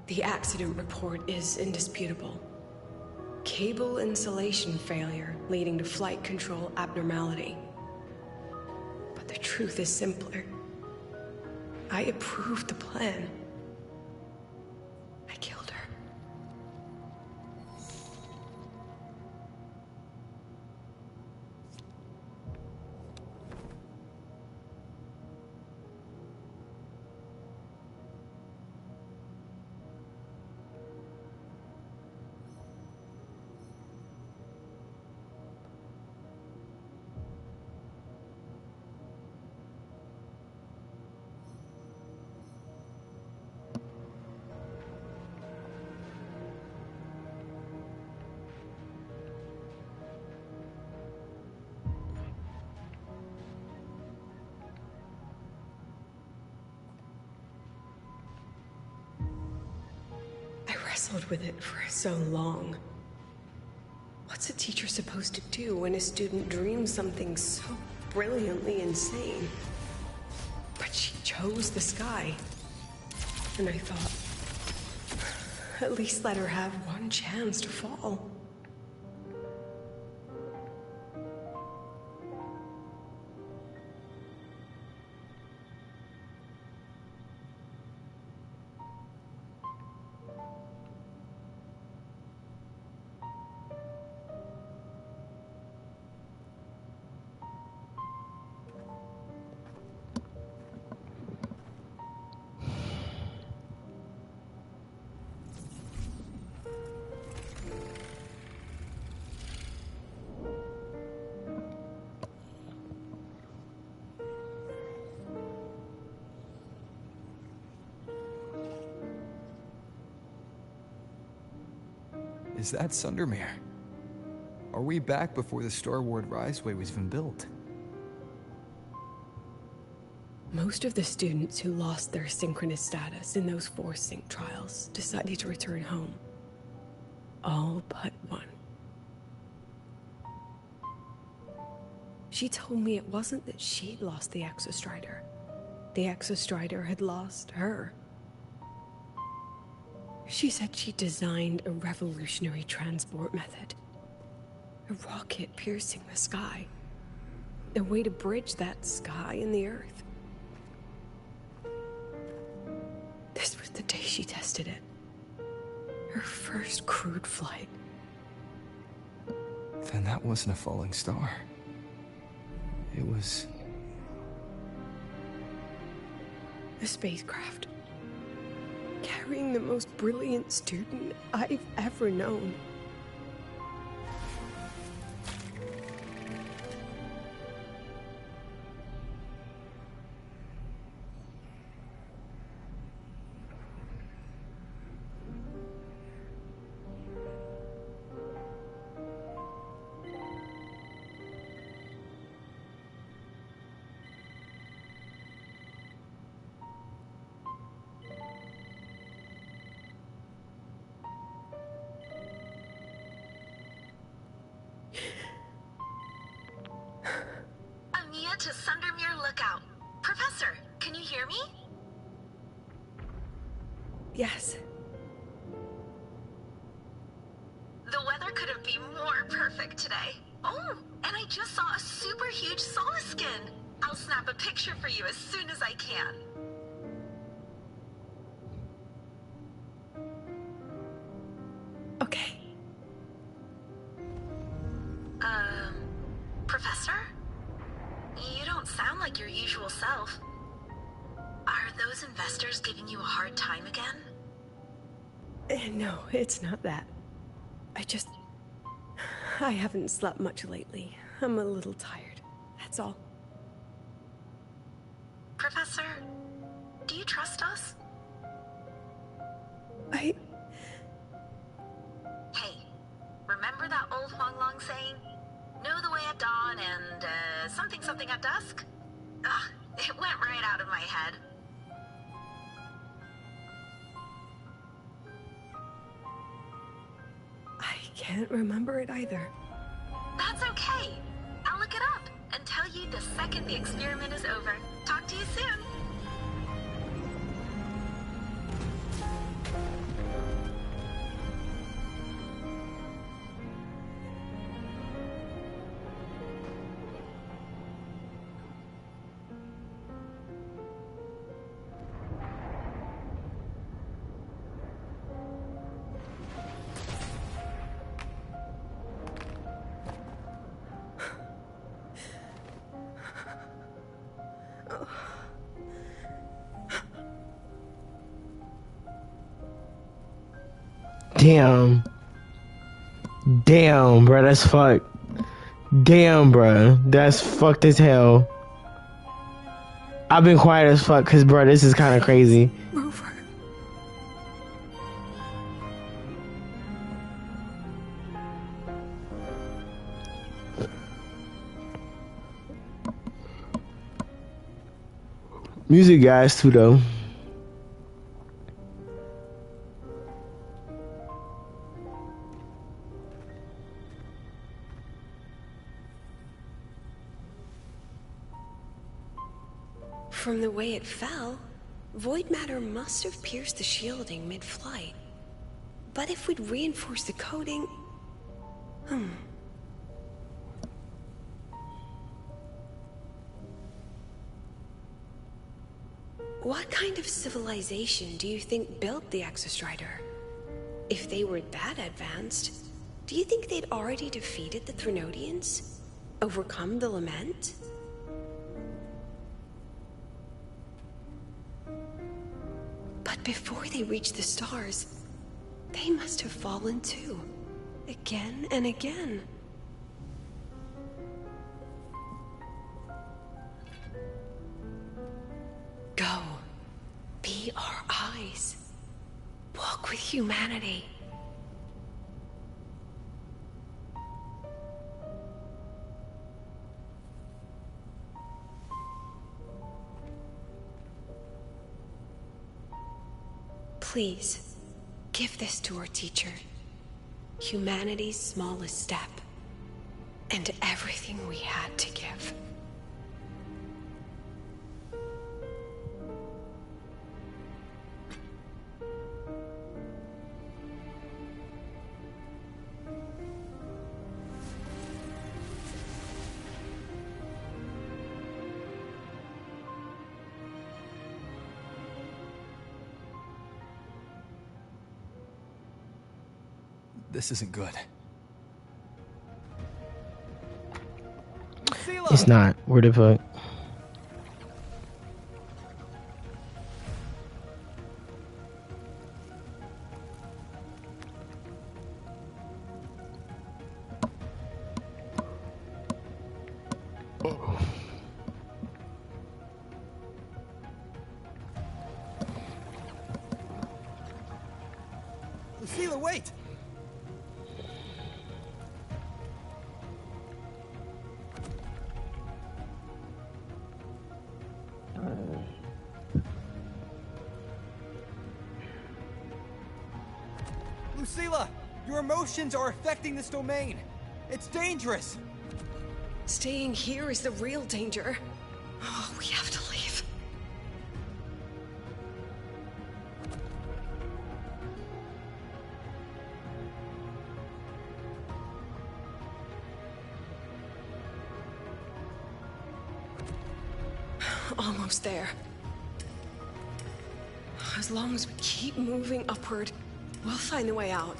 S15: The accident report is indisputable. Cable insulation failure leading to flight control abnormality. But the truth is simpler. I approved the plan. I killed her. I wrestled with it for so long. What's a teacher supposed to do when a student dreams something so brilliantly insane? But she chose the sky. And I thought, at least let her have one chance to fall.
S3: Is that Sundermere? Are we back before the Star Ward Riseway was even built?
S15: Most of the students who lost their synchronous status in those force sync trials decided to return home. All but one. She told me it wasn't that she'd lost the Exostrider. The Exostrider had lost her. She said she designed a revolutionary transport method. A rocket piercing the sky. A way to bridge that sky and the Earth. This was the day she tested it. Her first crewed flight.
S3: Then that wasn't a falling star. It was...
S15: a spacecraft. Carrying the most brilliant student I've ever known.
S19: To Sundermere Lookout. Professor, can
S20: can you hear me?
S5: Yes.
S20: The weather couldn't be more perfect today. Oh, and I just saw a super huge solaskin. I'll snap a picture for you as soon as I can.
S5: Okay.
S20: Professor? You don't sound like your usual self. Are those investors giving you a hard time again?
S5: No, it's not that. I haven't slept much lately. I'm a little tired. That's all.
S20: Professor, do you trust us?
S5: Hey,
S20: remember that old Huang Long saying? Know the way at dawn and, something at dusk? Ugh, it went right out of my head.
S5: I can't remember it either.
S20: That's okay. I'll look it up and tell you the second the experiment is over. Talk to you soon.
S1: Damn, bro, that's fucked. Damn, bro, that's fucked as hell. I've been quiet as fuck because, bro, this is kind of crazy.
S5: Rover.
S1: Music guys too, though.
S5: From the way it fell, void matter must have pierced the shielding mid-flight. But if we'd reinforced the coating... What kind of civilization do you think built the Exostrider? If they were that advanced, do you think they'd already defeated the Threnodians? Overcome the Lament? But before they reached the stars, they must have fallen too. Again and again. Go. Be our eyes. Walk with humanity. Please, give this to our teacher. Humanity's smallest step. And everything we had to give.
S3: This isn't good.
S1: It's not. Where the fuck?
S10: Lucilla, wait! Lucilla, your emotions are affecting this domain. It's dangerous.
S5: Staying here is the real danger. Oh, we have to leave. Almost there. As long as we keep moving upward, we'll find a way out.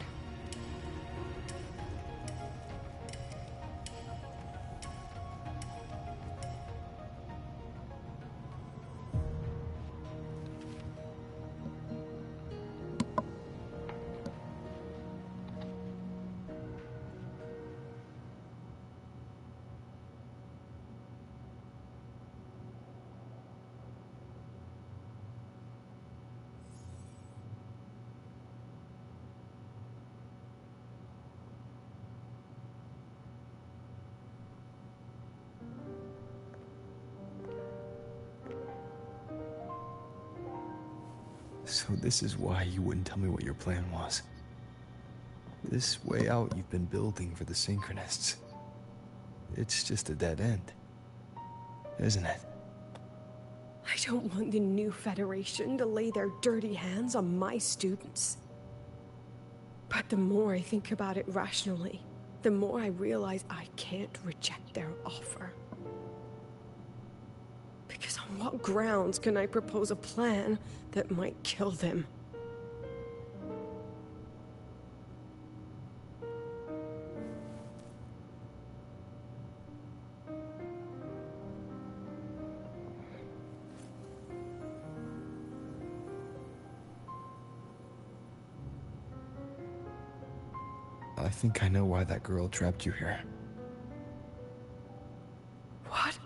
S3: So this is why you wouldn't tell me what your plan was. This way out you've been building for the Synchronists. It's just a dead end, isn't it?
S5: I don't want the new Federation to lay their dirty hands on my students. But the more I think about it rationally, the more I realize I can't reject their offer. Because on what grounds can I propose a plan that might kill them?
S3: I think I know why that girl trapped you here.
S5: What?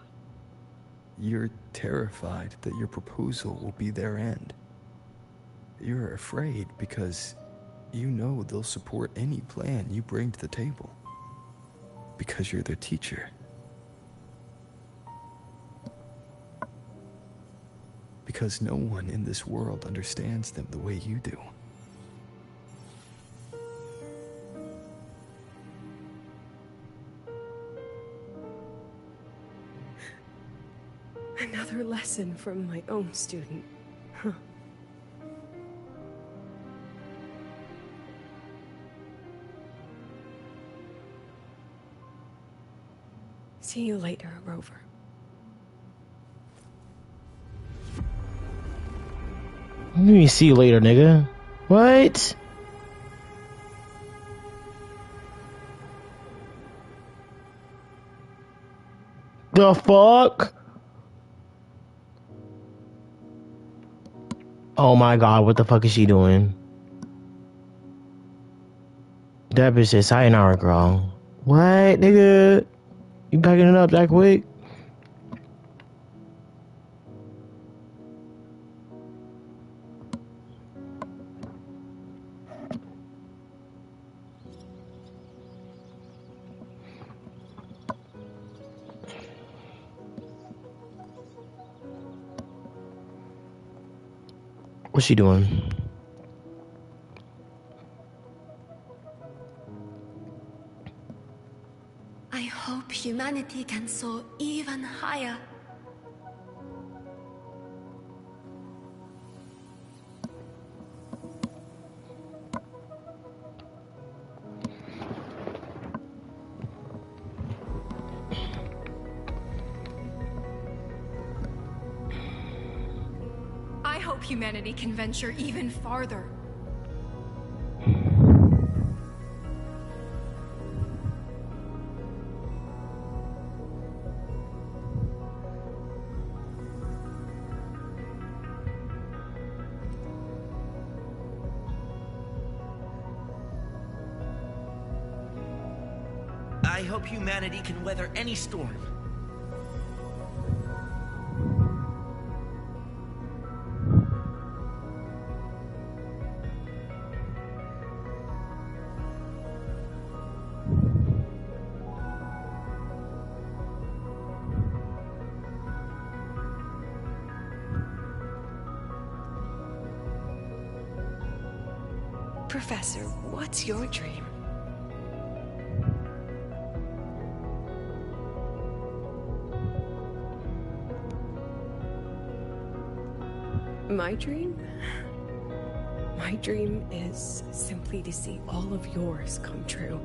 S3: You're terrified that your proposal will be their end. You're afraid because you know they'll support any plan you bring to the table. Because you're their teacher. Because no one in this world understands them the way you do.
S5: Another lesson from my own student. Huh. See you later, Rover.
S1: Let me see you later, nigga. What? The fuck? Oh my god, what the fuck is she doing? That bitch said sayonara, girl. What, nigga? You packing it up that quick? What's she doing?
S6: I hope humanity can soar even higher. I hope humanity can venture even farther.
S21: I hope humanity can weather any storm.
S5: Professor, what's your dream? My dream? My dream is simply to see all of yours come true.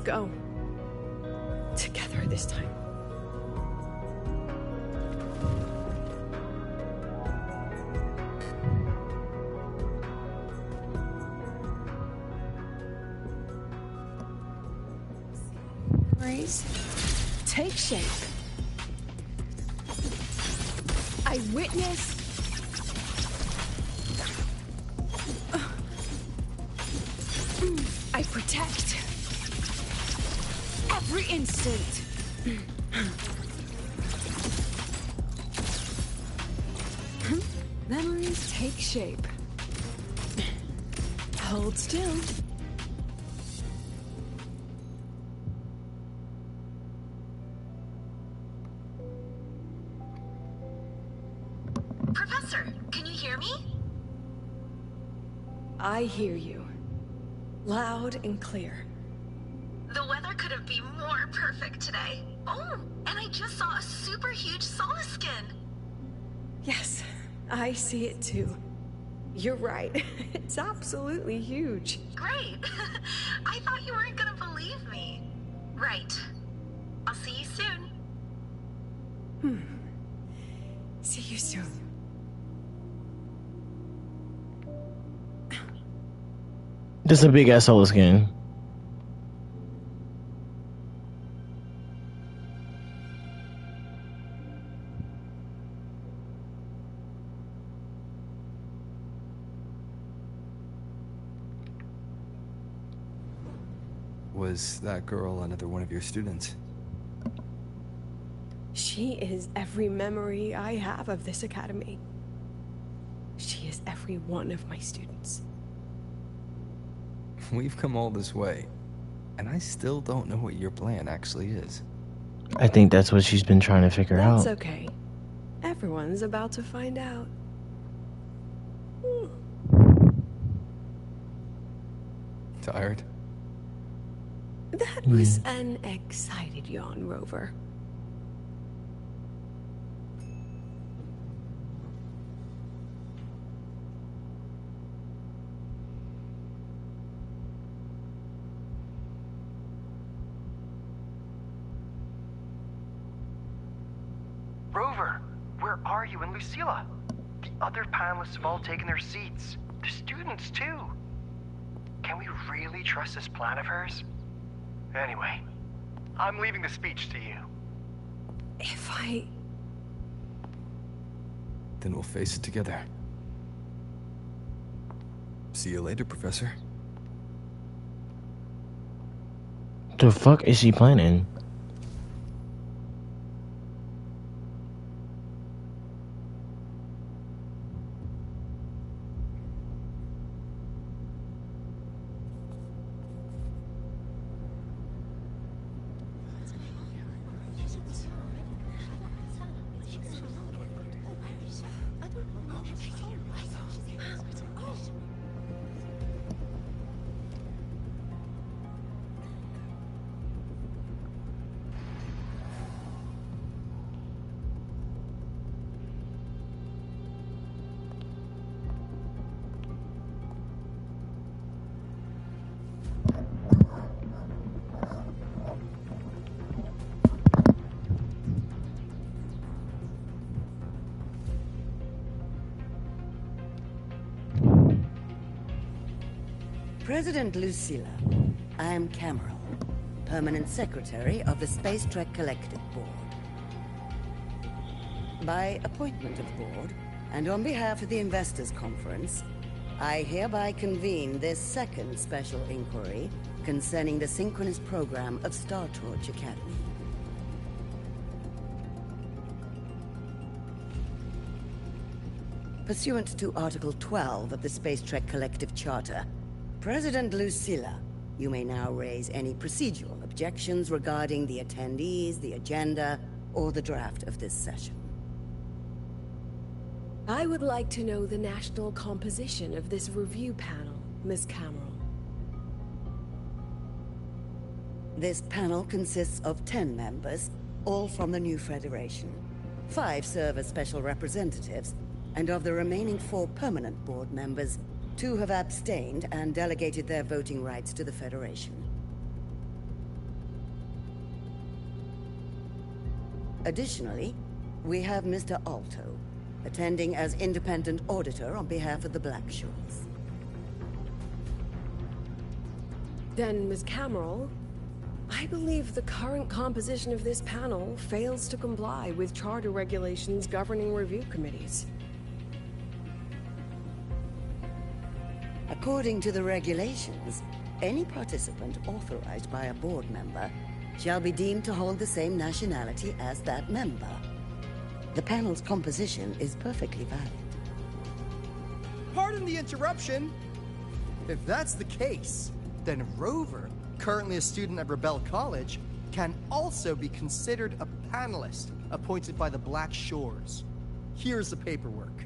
S11: go. Together this time. Take shape. I witness. I protect. Every instant. Memories take shape. Hold still.
S20: Professor, can you hear me?
S11: I hear you. Loud and clear.
S20: The weather couldn't be more perfect today. Oh, and I just saw a super huge Solaskin.
S11: Yes, I see it too. You're right. It's absolutely huge.
S20: Great. I thought you weren't gonna believe me. Right. I'll see you soon.
S11: See you soon.
S1: This is a big ass solar skin.
S3: Was that girl another one of your students?
S11: She is every memory I have of this academy. She is every one of my students.
S3: We've come all this way, and I still don't know what your plan actually is.
S1: I think that's what she's been trying to figure out.
S11: That's okay. Everyone's about to find out.
S3: Tired?
S11: That was an excited yawn, Rover.
S8: Rover, where are you and Lucilla? The other panelists have all taken their seats. The students, too. Can we really trust this plan of hers? Anyway, I'm leaving the speech to you.
S11: If I...
S3: Then we'll face it together. See you later, Professor.
S1: The fuck is she planning?
S19: President Lucilla, I am Cameron, Permanent Secretary of the Space Trek Collective Board. By appointment of the board, and on behalf of the Investors Conference, I hereby convene this second special inquiry concerning the synchronous program of Star Torch Academy. Pursuant to Article 12 of the Space Trek Collective Charter, President Lucilla, you may now raise any procedural objections regarding the attendees, the agenda, or the draft of this session.
S11: I would like to know the national composition of this review panel, Miss Cameron.
S19: This panel consists of 10 members, all from the new Federation. 5 serve as special representatives, and of the remaining 4 permanent board members, 2 have abstained and delegated their voting rights to the Federation. Additionally, we have Mr. Alto, attending as independent auditor on behalf of the Black Shores.
S15: Then, Ms. Cameron, I believe the current composition of this panel fails to comply with charter regulations governing review committees.
S19: According to the regulations, any participant authorized by a board member shall be deemed to hold the same nationality as that member. The panel's composition is perfectly valid.
S2: Pardon the interruption. If that's the case, then Rover, currently a student at Rebel College, can also be considered a panelist appointed by the Black Shores. Here's the paperwork.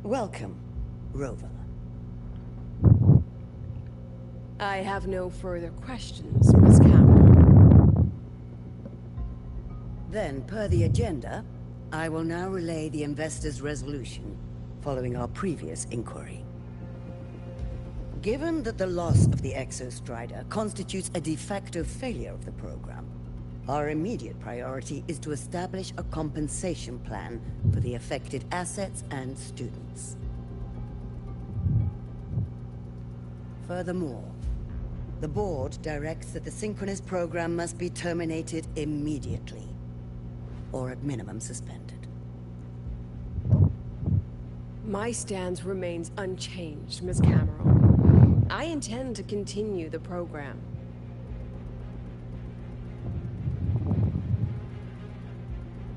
S19: Welcome, Rover.
S15: I have no further questions, Ms. Cameron.
S19: Then, per the agenda, I will now relay the investors' resolution following our previous inquiry. Given that the loss of the Exostrider constitutes a de facto failure of the program, our immediate priority is to establish a compensation plan for the affected assets and students. Furthermore, the board directs that the Synchronous program must be terminated immediately, or at minimum suspended.
S15: My stance remains unchanged, Ms. Cameron. I intend to continue the program.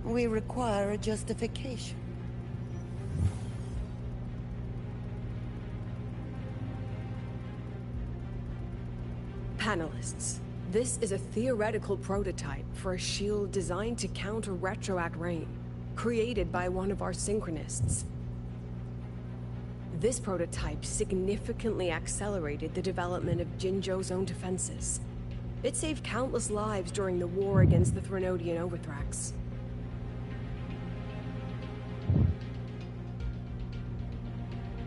S19: We require a justification.
S15: Panelists, this is a theoretical prototype for a shield designed to counter retroact rain, created by one of our synchronists. This prototype significantly accelerated the development of Jinzhou's own defenses. It saved countless lives during the war against the Threnodian Overthrax.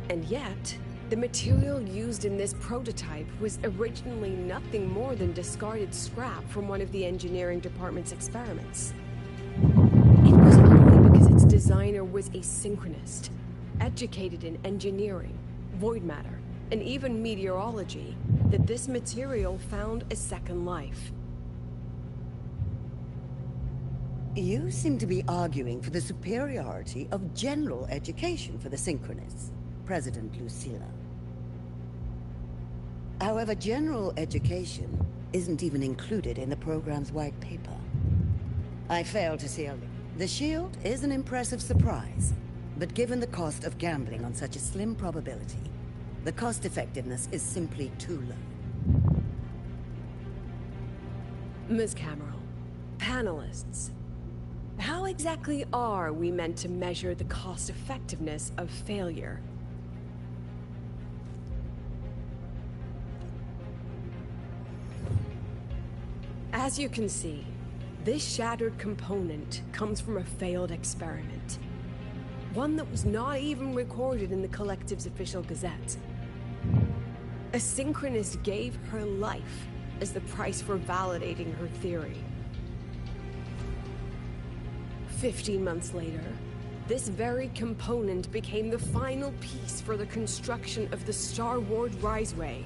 S15: And yet, the material used in this prototype was originally nothing more than discarded scrap from one of the engineering department's experiments. It was only because its designer was a synchronist, educated in engineering, void matter, and even meteorology, that this material found a second life.
S19: You seem to be arguing for the superiority of general education for the Synchronists, President Lucilla. However, general education isn't even included in the program's white paper. I fail to see a link. The shield is an impressive surprise, but given the cost of gambling on such a slim probability, the cost-effectiveness is simply too low.
S15: Ms. Cameron, panelists, how exactly are we meant to measure the cost-effectiveness of failure? As you can see, this shattered component comes from a failed experiment. One that was not even recorded in the Collective's official gazette. A synchronist gave her life as the price for validating her theory. 15 months later, this very component became the final piece for the construction of the Star Ward Riseway,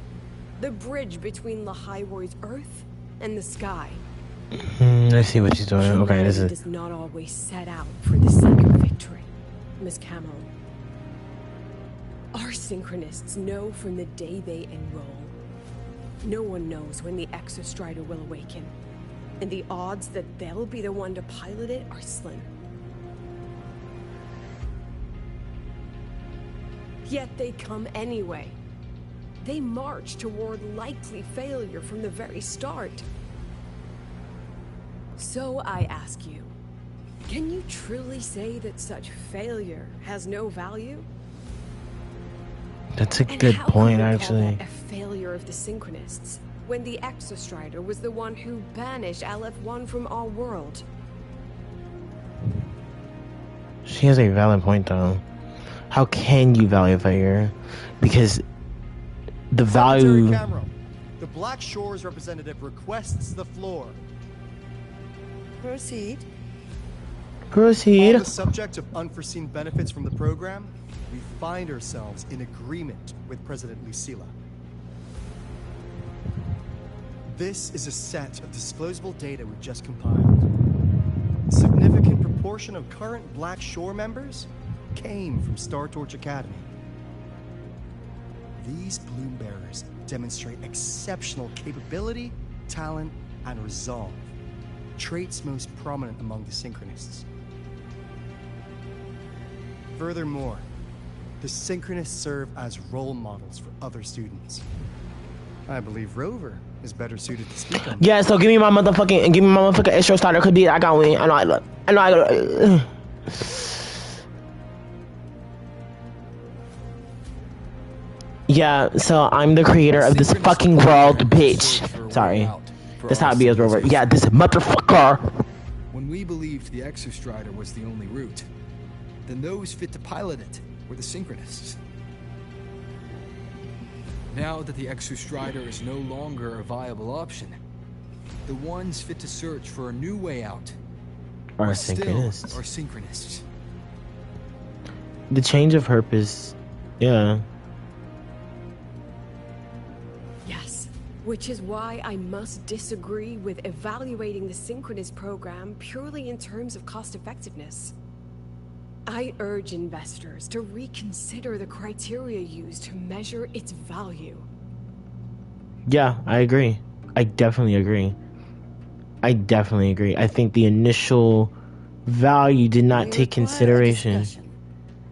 S15: the bridge between Lahaiwoi's Earth and the sky.
S1: I see what she's doing. Okay, this is...
S15: does not always set out for the sake of victory, Ms. Cameron. Our synchronists know from the day they enroll. No one knows when the Exostrider will awaken, and the odds that they'll be the one to pilot it are slim. Yet they come anyway. They march toward likely failure from the very start. So I ask you, can you truly say that such failure has no value?
S1: That's a good point, actually.
S15: A failure of the Synchronists, when the Exostrider was the one who banished LF1 from our world.
S1: She has a valid point, though. How can you value failure? Because the value...
S2: Cameron, The Black Shores representative requests the floor.
S19: Proceed.
S2: On the subject of unforeseen benefits from the program, we find ourselves in agreement with President Lucilla. This is a set of disclosable data we've just compiled. A significant proportion of current Black Shore members came from Star Torch Academy. These Bloom Bearers demonstrate exceptional capability, talent, and resolve, traits most prominent among the Synchronists. Furthermore, the Synchronists serve as role models for other students. I believe Rover is better suited to speak on.
S1: Yeah, so give me my motherfucking extra starter. Could be I got win. I know. Yeah, so I'm the creator of this fucking world, bitch. Sorry. That's how it be as Rover. Yeah, this motherfucker.
S3: When we believed the Exostrider was the only route, then those fit to pilot it were the Synchronists. Now that the Exostrider is no longer a viable option, the ones fit to search for a new way out
S1: are Synchronists.
S3: Are Synchronists.
S1: The change of purpose, yeah.
S15: Yes, which is why I must disagree with evaluating the Synchronist program purely in terms of cost effectiveness. I urge investors to reconsider the criteria used to measure its value.
S1: Yeah, I agree. I definitely agree. I think the initial value did not take consideration.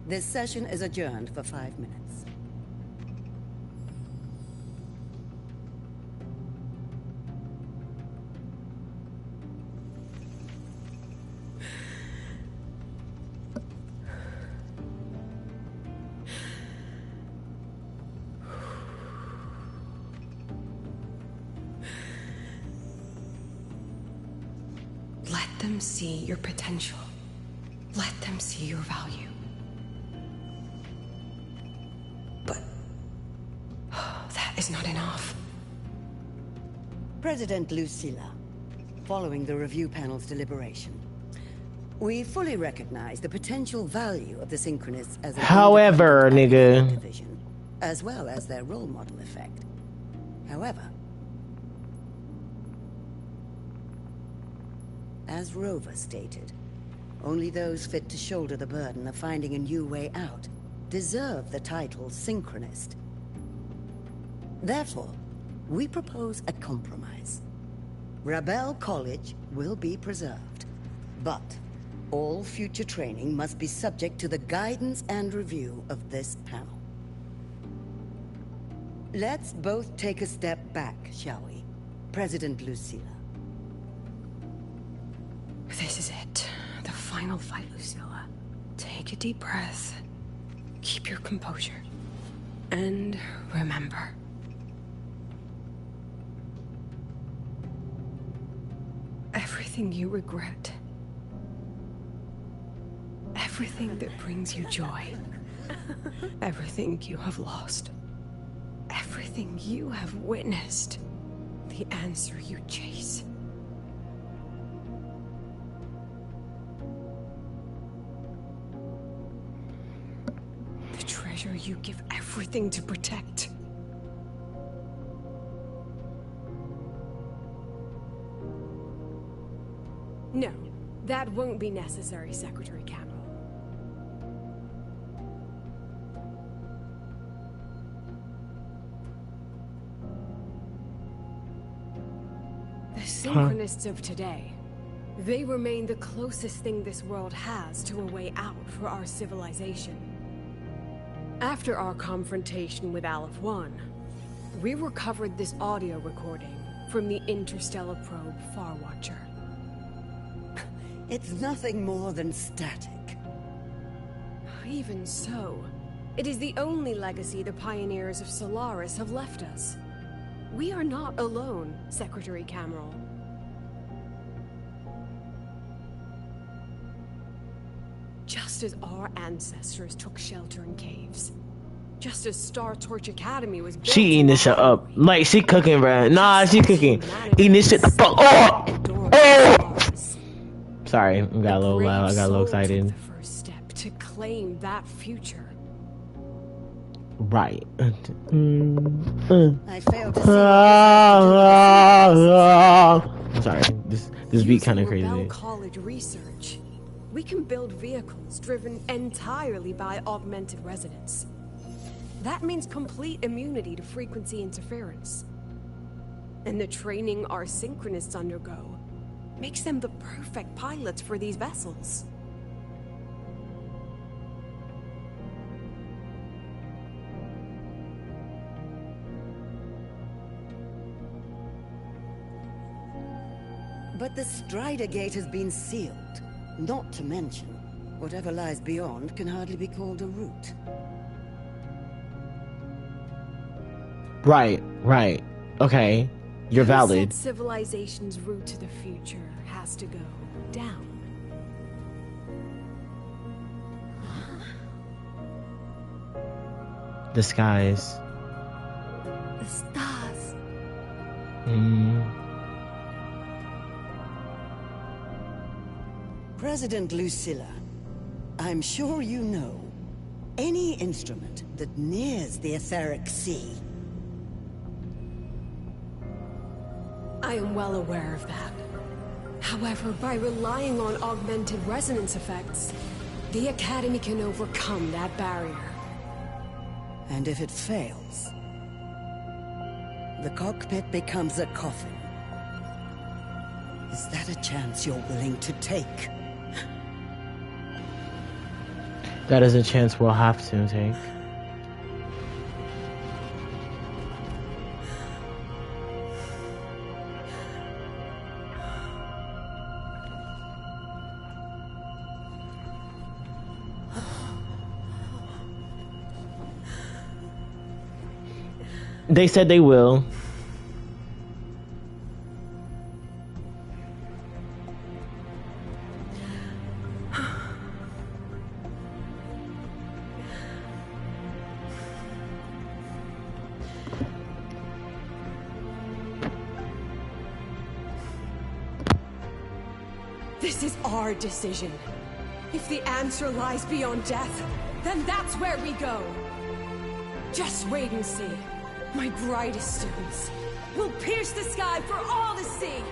S19: This session is adjourned for 5 minutes.
S15: Let them see your potential. Let them see your value. But that is not enough.
S19: President Lucilla, following the review panel's deliberation, we fully recognize the potential value of the Synchronists as a
S1: however, nigga,
S19: division, as well as their role model effect. However, as Rover stated, only those fit to shoulder the burden of finding a new way out deserve the title Synchronist. Therefore, we propose a compromise. Rabel College will be preserved, but all future training must be subject to the guidance and review of this panel. Let's both take a step back, shall we? President Lucilla.
S15: This is it. The final fight, Lucilla. Take a deep breath. Keep your composure. And remember. Everything you regret. Everything that brings you joy. Everything you have lost. Everything you have witnessed. The answer you chase. The treasure you give everything to protect. No, that won't be necessary, Secretary Campbell. The Synchronists of today, they remain the closest thing this world has to a way out for our civilization. After our confrontation with Aleph 1, we recovered this audio recording from the interstellar probe Farwatcher.
S19: It's nothing more than static.
S15: Even so, it is the only legacy the pioneers of Solaris have left us. We are not alone, Secretary Cameron. Just as our ancestors took shelter in caves, Just as Star Torch Academy was built.
S1: She eating this shit up. Like, she cooking, bruh. Nah, she cooking. Eating this shit the fuck. Oh! Oh! Sorry, I got a little loud. I got a little excited.
S15: The first step to claim that future.
S1: Right.
S19: I failed to see
S1: Sorry, this beat kind of crazy.
S15: Rebel College research. We can build vehicles driven entirely by augmented resonance. That means complete immunity to frequency interference. And the training our synchronists undergo makes them the perfect pilots for these vessels.
S19: But the Strider Gate has been sealed. Not to mention, whatever lies beyond can hardly be called a route.
S1: Right. Okay. You're valid.
S15: Civilization's route to the future has to go down.
S1: The skies.
S6: The stars.
S19: President Lucilla, I'm sure you know, any instrument that nears the etheric sea.
S15: I am well aware of that. However, by relying on augmented resonance effects, the Academy can overcome that barrier.
S19: And if it fails, the cockpit becomes a coffin. Is that a chance you're willing to take?
S1: That is a chance we'll have to take. They said they will.
S15: This is our decision. If the answer lies beyond death, then that's where we go. Just wait and see. My brightest students will pierce the sky for all to see.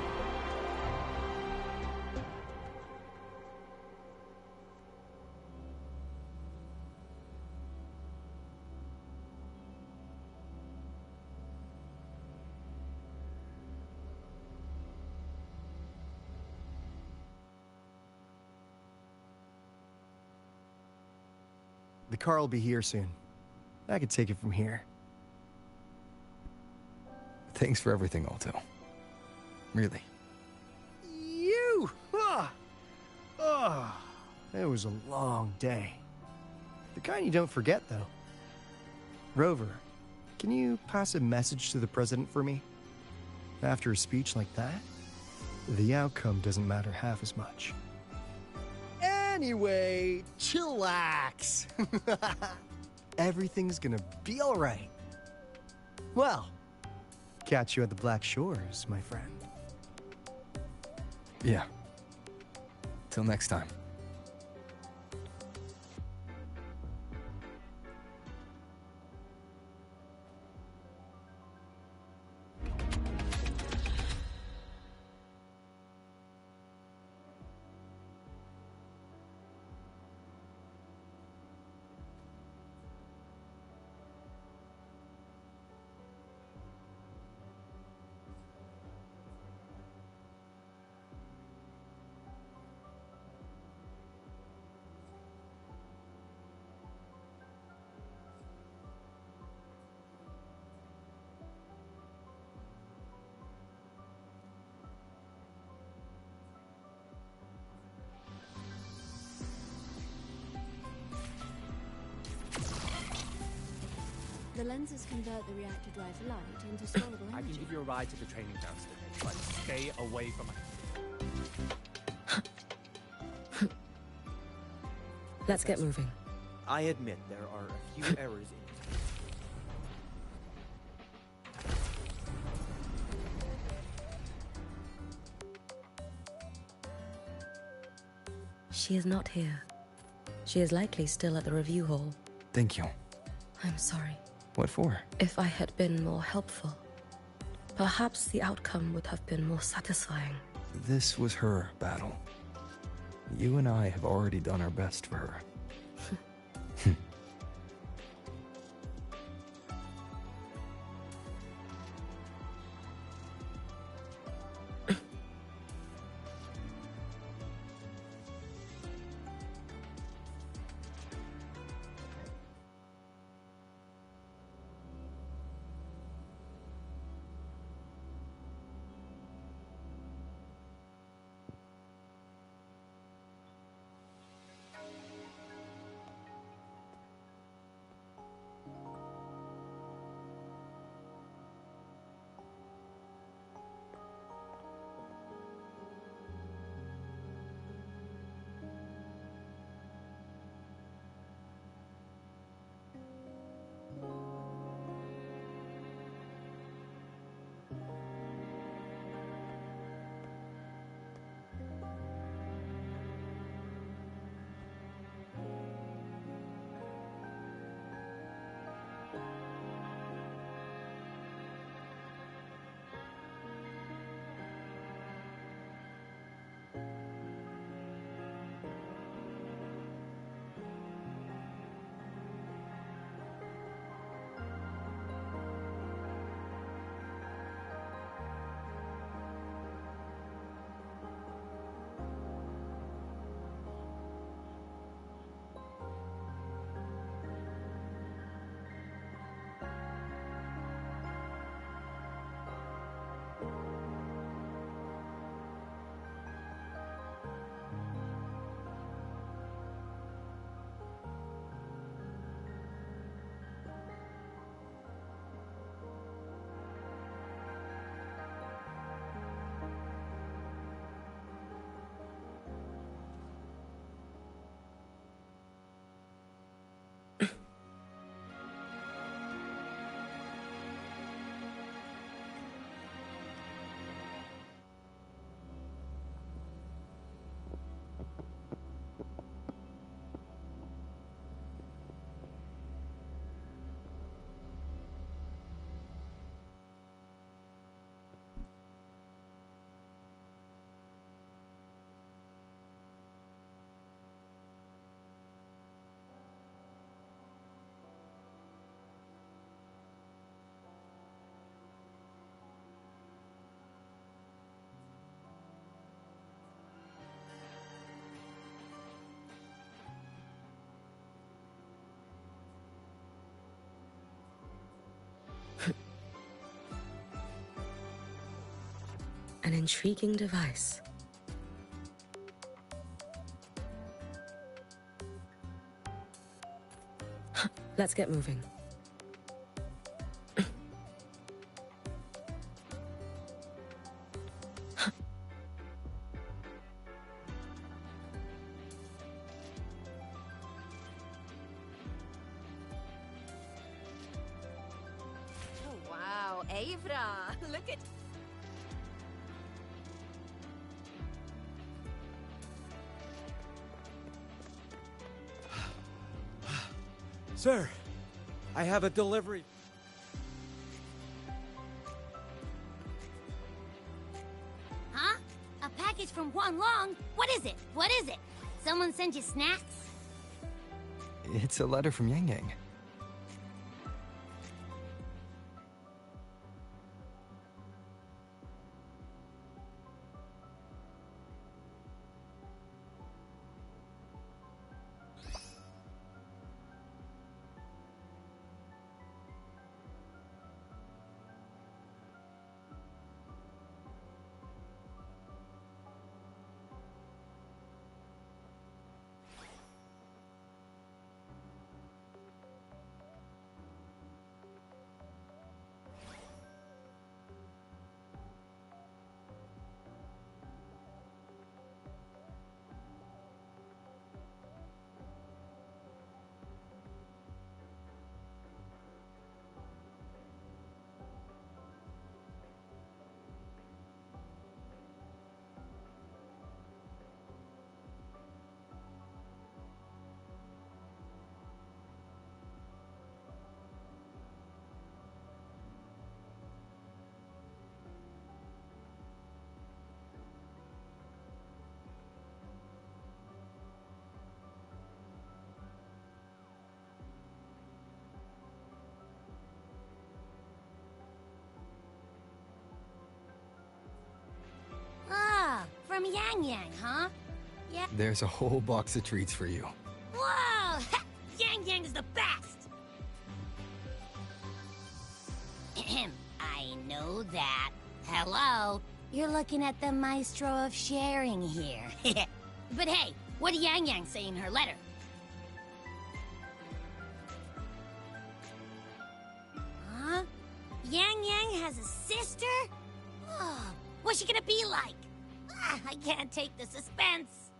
S2: The car will be here soon. I could take it from here.
S3: Thanks for everything, Alto. Really.
S2: You! It was a long day. The kind you don't forget, though. Rover, can you pass a message to the president for me? After a speech like that, the outcome doesn't matter half as much. Anyway, chillax. Everything's gonna be all right. Well, catch you at the Black Shores, my friend.
S3: Yeah. Till next time.
S4: The lenses convert the reactor drive light into soluble energy.
S10: I can give you a ride to the training grounds today, but stay away from my...
S22: Let's get moving.
S10: I admit there are a few errors in it.
S12: she is not here. She is likely still at the review hall.
S3: Thank you.
S12: I'm sorry.
S3: What for?
S12: If I had been more helpful, perhaps the outcome would have been more satisfying.
S3: This was her battle. You and I have already done our best for her.
S12: An intriguing device. Let's get moving.
S7: Oh, wow, Avra, look at...
S10: Sir, I have a delivery.
S22: Huh? A package from Huan Long? What is it? What is it? Someone send you snacks?
S3: It's a letter from Yang Yang.
S22: Yang Yang, huh? Yeah.
S3: There's a whole box of treats for you.
S22: Whoa! Yang Yang is the best! I know that. Hello? You're looking at the maestro of sharing here. But hey, what did Yang Yang say in her letter? Huh? Yang Yang has a sister? Oh, what's she gonna be like? I can't take the suspense.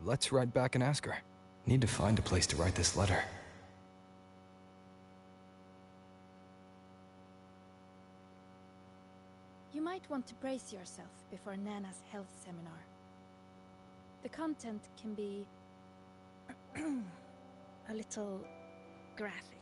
S3: Let's write back and ask her. Need to find a place to write this letter.
S13: You might want to brace yourself before Nana's health seminar. The content can be a little graphic.